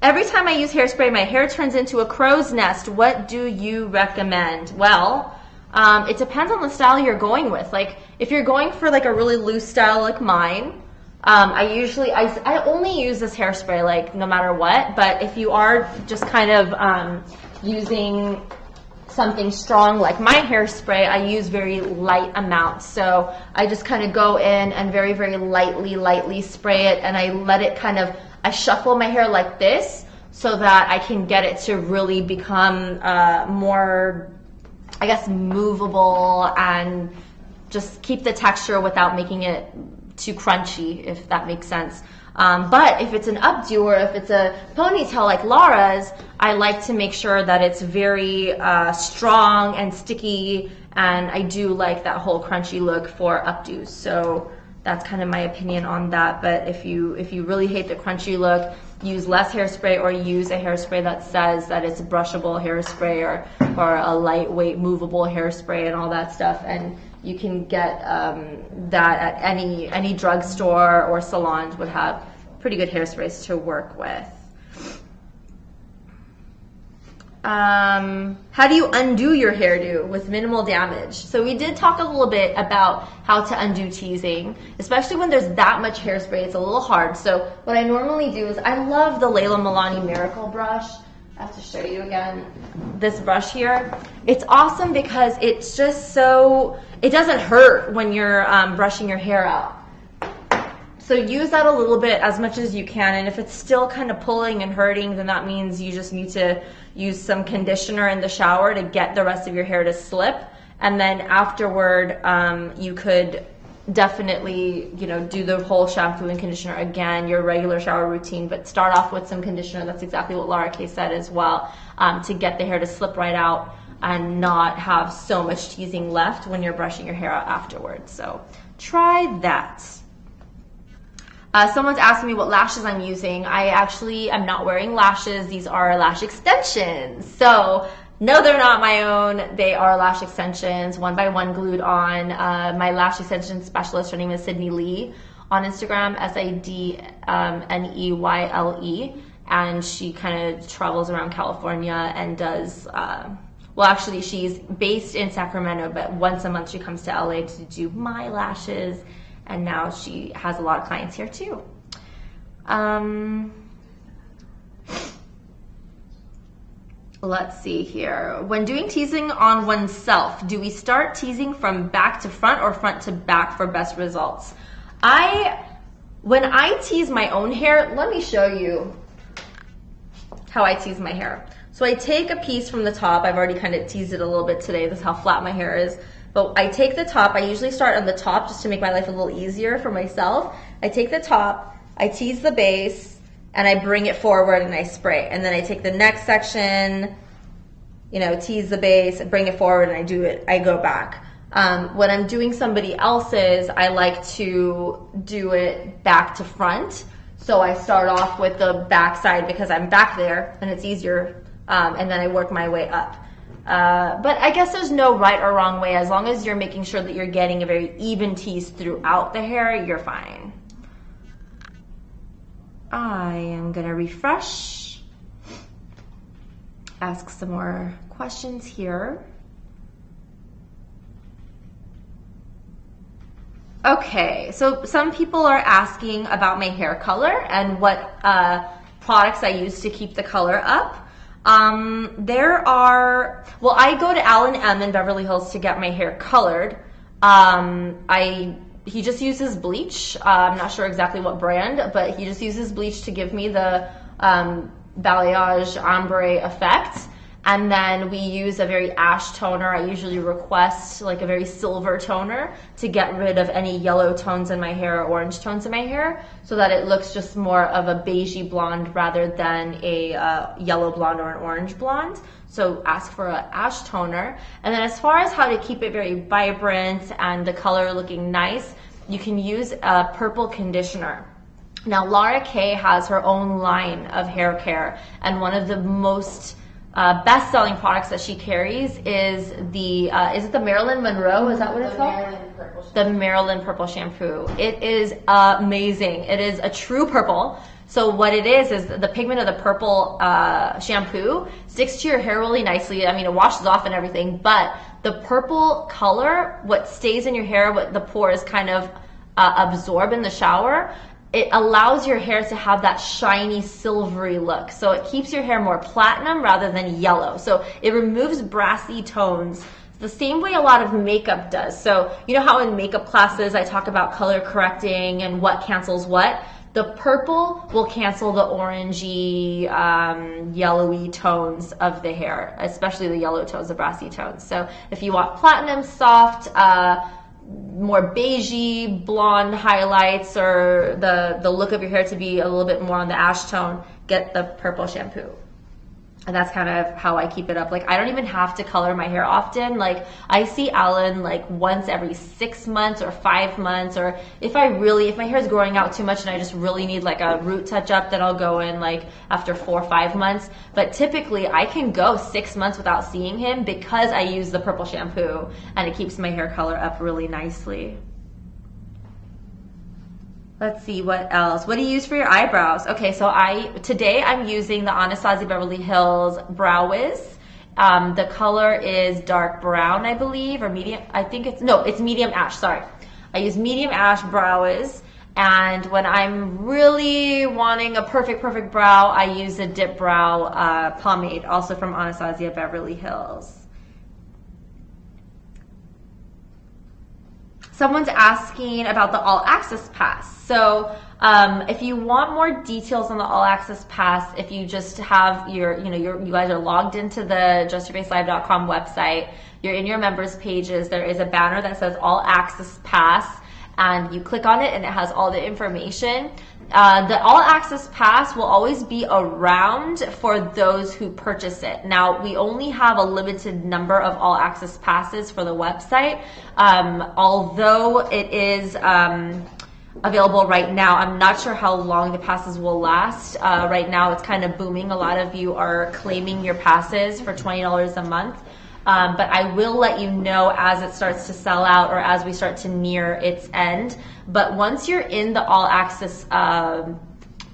every time I use hairspray, my hair turns into a crow's nest. What do you recommend? Well, it depends on the style you're going with. Like, if you're going for like a really loose style like mine, I only use this hairspray like no matter what. But if you are just kind of using something strong like my hairspray, I use very light amounts. So I just kind of go in and very, very lightly spray it, and I let it I shuffle my hair like this so that I can get it to really become more, I guess, movable and just keep the texture without making it too crunchy, if that makes sense. But if it's an updo or if it's a ponytail like Laura's, I like to make sure that it's very strong and sticky, and I do like that whole crunchy look for updos. So that's kind of my opinion on that. But if you really hate the crunchy look, use less hairspray or use a hairspray that says that it's brushable hairspray or a lightweight movable hairspray and all that stuff. And you can get that at any drugstore or salons would have pretty good hairsprays to work with. How do you undo your hairdo with minimal damage? So we did talk a little bit about how to undo teasing, especially when there's that much hairspray. It's a little hard. So what I normally do is I love the Layla Milani Miracle brush. I have to show you again this brush here. It's awesome because it's just so, it doesn't hurt when you're brushing your hair out. So use that a little bit as much as you can, and if it's still kind of pulling and hurting, then that means you just need to use some conditioner in the shower to get the rest of your hair to slip. And then afterward, you could definitely, do the whole shampoo and conditioner again, your regular shower routine, but start off with some conditioner. That's exactly what Laura Kay said as well, to get the hair to slip right out and not have so much teasing left when you're brushing your hair out afterwards. So try that. Someone's asking me what lashes I'm using. I actually am not wearing lashes. These are lash extensions. So no, they're not my own. They are lash extensions, 1x1 glued on. My lash extension specialist, her name is Sydney Lee on Instagram, SIDNEYLE. And she kind of travels around California and does Well, actually, she's based in Sacramento, but once a month she comes to LA to do my lashes, and now she has a lot of clients here too. Let's see here. When doing teasing on oneself, do we start teasing from back to front or front to back for best results? When I tease my own hair, let me show you how I tease my hair. So I take a piece from the top. I've already kind of teased it a little bit today. This is how flat my hair is. But I take the top. I usually start on the top just to make my life a little easier for myself. I take the top, I tease the base, and I bring it forward and I spray. And then I take the next section, you know, tease the base, bring it forward, and I go back. When I'm doing somebody else's, I like to do it back to front. So I start off with the back side because I'm back there and it's easier, and then I work my way up. But I guess there's no right or wrong way. As long as you're making sure that you're getting a very even tease throughout the hair, you're fine. I am gonna refresh, ask some more questions here. Okay, so some people are asking about my hair color and what products I use to keep the color up. I go to Alan M in Beverly Hills to get my hair colored. He just uses bleach. I'm not sure exactly what brand, but he just uses bleach to give me the balayage ombre effect. And then we use a very ash toner. I usually request like a very silver toner to get rid of any yellow tones in my hair or orange tones in my hair, so that it looks just more of a beigey blonde rather than a yellow blonde or an orange blonde. So ask for an ash toner. And then as far as how to keep it very vibrant and the color looking nice, you can use a purple conditioner. Now, Lara Kay has her own line of hair care, and one of the most best-selling products that she carries is is it the Marilyn Monroe? Is that what it's called? The Marilyn Purple Shampoo. It is amazing. It is a true purple. So what it is the pigment of the purple shampoo sticks to your hair really nicely. I mean, it washes off and everything, but the purple color, what stays in your hair, what the pores kind of absorb in the shower, it allows your hair to have that shiny silvery look. So it keeps your hair more platinum rather than yellow. So it removes brassy tones the same way a lot of makeup does. So you know how in makeup classes I talk about color correcting and what cancels what? The purple will cancel the orangey, yellowy tones of the hair, especially the yellow tones, the brassy tones. So if you want platinum, soft, more beigey, blonde highlights, or the look of your hair to be a little bit more on the ash tone, get the purple shampoo. And that's kind of how I keep it up. Like, I don't even have to color my hair often. Like, I see Alan like once every 6 months or 5 months, or if my hair is growing out too much and I just really need like a root touch up, then I'll go in like after 4 or 5 months. But typically I can go 6 months without seeing him because I use the purple shampoo and it keeps my hair color up really nicely. Let's see, what else? What do you use for your eyebrows? Okay, so today I'm using the Anastasia Beverly Hills Brow Wiz. The color is dark brown, I believe, or medium. It's medium ash, sorry. I use medium ash Brow Wiz. And when I'm really wanting a perfect brow, I use a Dip Brow pomade, also from Anastasia Beverly Hills. Someone's asking about the All Access Pass. So if you want more details on the All Access Pass, if you just have you guys are logged into the JustYourFaceLive.com website, you're in your members pages, there is a banner that says All Access Pass, and you click on it and it has all the information. The All Access Pass will always be around for those who purchase it. Now, we only have a limited number of All Access Passes for the website. Although it is available right now, I'm not sure how long the passes will last. Right now, it's kind of booming. A lot of you are claiming your passes for $20 a month. But I will let you know as it starts to sell out or as we start to near its end. But once you're in the All Access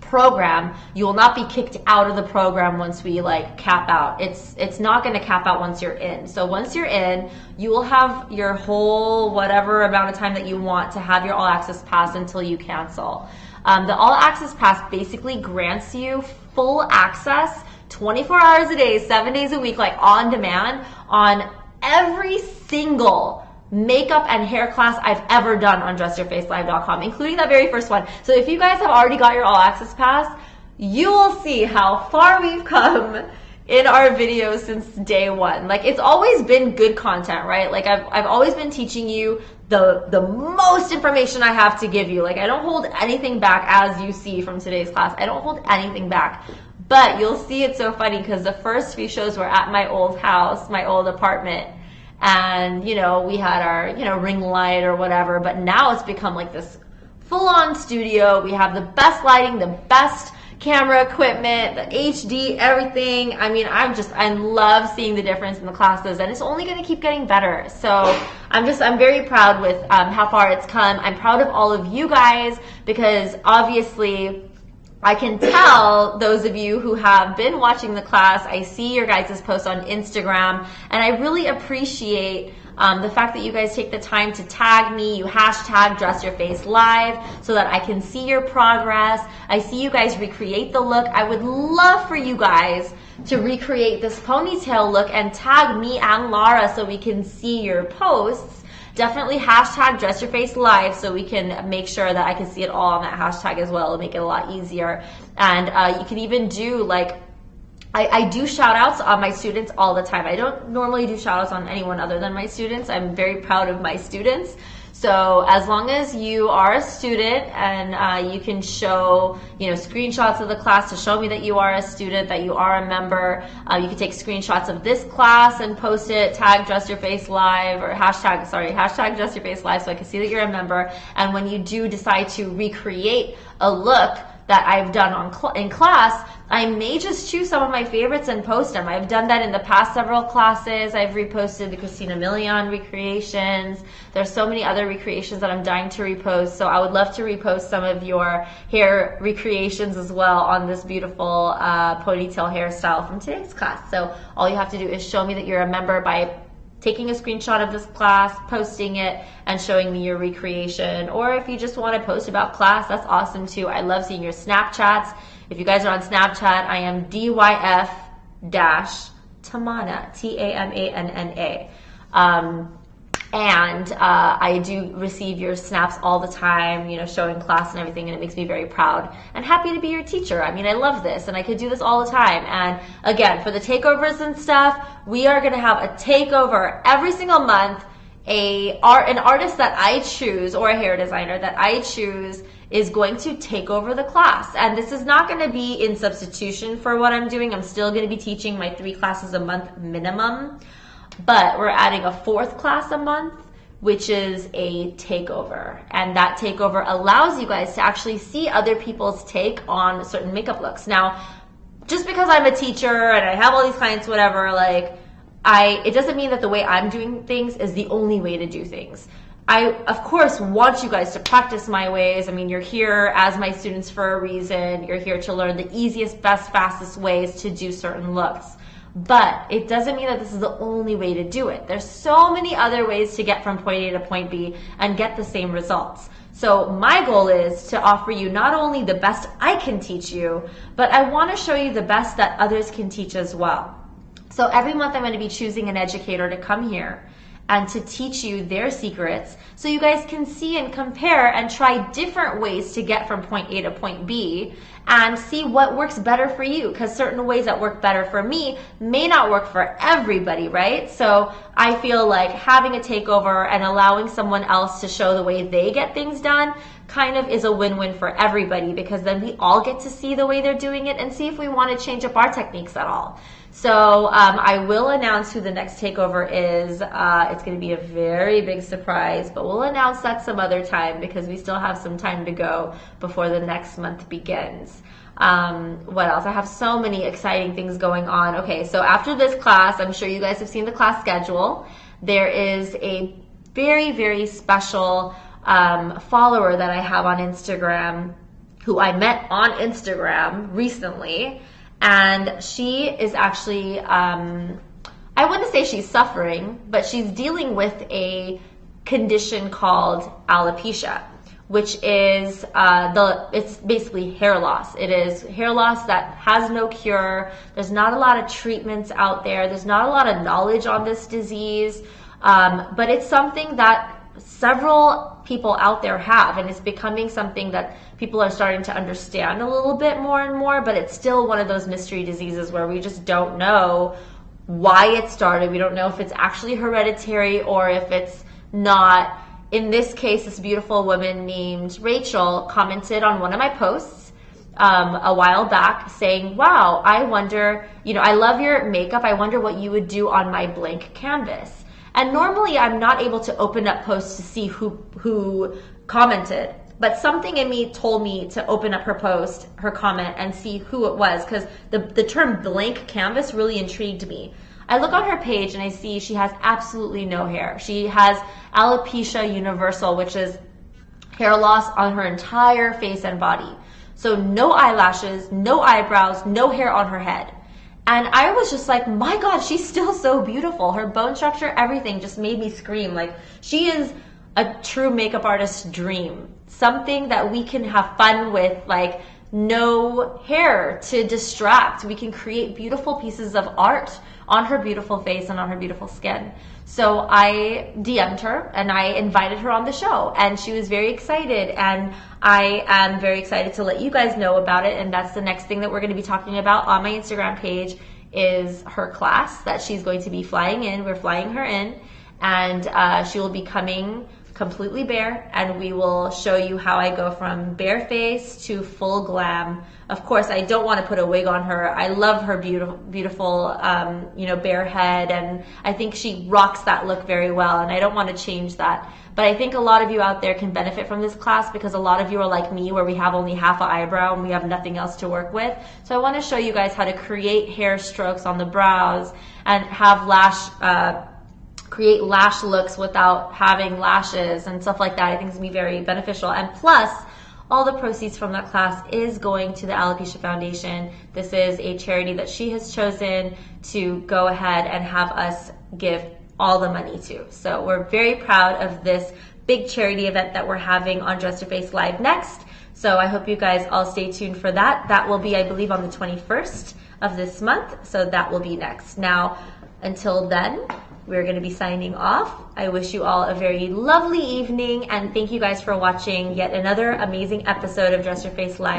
program, you will not be kicked out of the program once we like cap out. It's not going to cap out once you're in. So once you're in, you will have your whole whatever amount of time that you want to have your all access pass until you cancel. The all access pass basically grants you full access 24 hours a day, 7 days a week, like on demand, on every single makeup and hair class I've ever done on dressyourfacelive.com, including that very first one. So if you guys have already got your all access pass, you will see how far we've come in our videos since day one. Like, it's always been good content, right? Like, I've always been teaching you the most information I have to give you. Like, I don't hold anything back, as you see from today's class. I don't hold anything back. But you'll see it's so funny because the first few shows were at my old house, my old apartment. And, you know, we had our, you know, ring light or whatever. But now it's become like this full-on studio. We have the best lighting, the best camera equipment, the HD, everything. I mean, I love seeing the difference in the classes, and it's only going to keep getting better. So I'm very proud with how far it's come. I'm proud of all of you guys because obviously I can tell those of you who have been watching the class, I see your guys' posts on Instagram, and I really appreciate the fact that you guys take the time to tag me. You hashtag DressYourFaceLive so that I can see your progress. I see you guys recreate the look. I would love for you guys to recreate this ponytail look and tag me and Lara so we can see your posts. Definitely hashtag DressYourFaceLive so we can make sure that I can see it all on that hashtag as well. It'll make it a lot easier. And you can even do like, I do shout outs on my students all the time. I don't normally do shout outs on anyone other than my students. I'm very proud of my students. So as long as you are a student and you can show, you know, screenshots of the class to show me that you are a student, that you are a member, you can take screenshots of this class and post it, tag DressYourFaceLive or hashtag DressYourFaceLive so I can see that you're a member. And when you do decide to recreate a look that I've done in class, I may just choose some of my favorites and post them. I've done that in the past several classes. I've reposted the Christina Milian recreations. There's so many other recreations that I'm dying to repost. So I would love to repost some of your hair recreations as well on this beautiful ponytail hairstyle from today's class. So all you have to do is show me that you're a member by taking a screenshot of this class, posting it, and showing me your recreation. Or if you just want to post about class, that's awesome too. I love seeing your Snapchats. If you guys are on Snapchat, I am DYF-Tamana, T-A-M-A-N-N-A. And I do receive your snaps all the time, you know, showing class and everything, and it makes me very proud and happy to be your teacher. I mean, I love this, and I could do this all the time. And again, for the takeovers and stuff, we are going to have a takeover every single month. An artist that I choose or a hair designer that I choose is going to take over the class. And this is not going to be in substitution for what I'm doing. I'm still going to be teaching my 3 classes a month minimum. But we're adding a 4th class a month, which is a takeover. And that takeover allows you guys to actually see other people's take on certain makeup looks. Now, just because I'm a teacher and I have all these clients, whatever, like, it doesn't mean that the way I'm doing things is the only way to do things. I, of course, want you guys to practice my ways. I mean, you're here as my students for a reason. You're here to learn the easiest, best, fastest ways to do certain looks. But it doesn't mean that this is the only way to do it. There's so many other ways to get from point A to point B and get the same results. So my goal is to offer you not only the best I can teach you, but I want to show you the best that others can teach as well. So every month I'm going to be choosing an educator to come here and to teach you their secrets so you guys can see and compare and try different ways to get from point A to point B and see what works better for you, because certain ways that work better for me may not work for everybody, right? So I feel like having a takeover and allowing someone else to show the way they get things done kind of is a win-win for everybody, because then we all get to see the way they're doing it and see if we want to change up our techniques at all. So I will announce who the next takeover is. It's going to be a very big surprise, but we'll announce that some other time because we still have some time to go before the next month begins. What else? I have so many exciting things going on. Okay, so after this class, I'm sure you guys have seen the class schedule. There is a very, very special follower that I have on Instagram. who I met on Instagram recently, and she is actually, I wouldn't say she's suffering, but she's dealing with a condition called alopecia, which is it's basically hair loss. It is hair loss that has no cure. There's not a lot of treatments out there. There's not a lot of knowledge on this disease, but it's something that several people out there have, and it's becoming something that people are starting to understand a little bit more and more, but it's still one of those mystery diseases where we just don't know why it started. We don't know if it's actually hereditary or if it's not. In this case, this beautiful woman named Rachel commented on one of my posts a while back saying, wow, I wonder, I love your makeup. I wonder what you would do on my blank canvas. And normally I'm not able to open up posts to see who commented, but something in me told me to open up her post, her comment, and see who it was, because the term blank canvas really intrigued me. I look on her page and I see she has absolutely no hair. She has alopecia universal, which is hair loss on her entire face and body. So no eyelashes, no eyebrows, no hair on her head. And I was just like, my God, she's still so beautiful. Her bone structure, everything just made me scream. Like, she is a true makeup artist's dream. Something that we can have fun with, like no hair to distract. We can create beautiful pieces of art on her beautiful face and on her beautiful skin. So I DM'd her and I invited her on the show, and she was very excited, and I am very excited to let you guys know about it. And that's the next thing that we're going to be talking about on my Instagram page, is her class that she's going to be flying in. We're flying her in, and she will be coming completely bare, and we will show you how I go from bare face to full glam. Of course, I don't want to put a wig on her. I love her beautiful, bare head, and I think she rocks that look very well, and I don't want to change that. But I think a lot of you out there can benefit from this class, because a lot of you are like me, where we have only half an eyebrow and we have nothing else to work with. So I want to show you guys how to create hair strokes on the brows and have create lash looks without having lashes and stuff like that. I think it's going to be very beneficial. And plus, all the proceeds from that class is going to the Alopecia Foundation. This is a charity that she has chosen to go ahead and have us give all the money to. So we're very proud of this big charity event that we're having on Dress Your Face Live next. So I hope you guys all stay tuned for that. That will be, I believe, on the 21st of this month. So that will be next. Now, until then, we're going to be signing off. I wish you all a very lovely evening, and thank you guys for watching yet another amazing episode of Dress Your Face Live.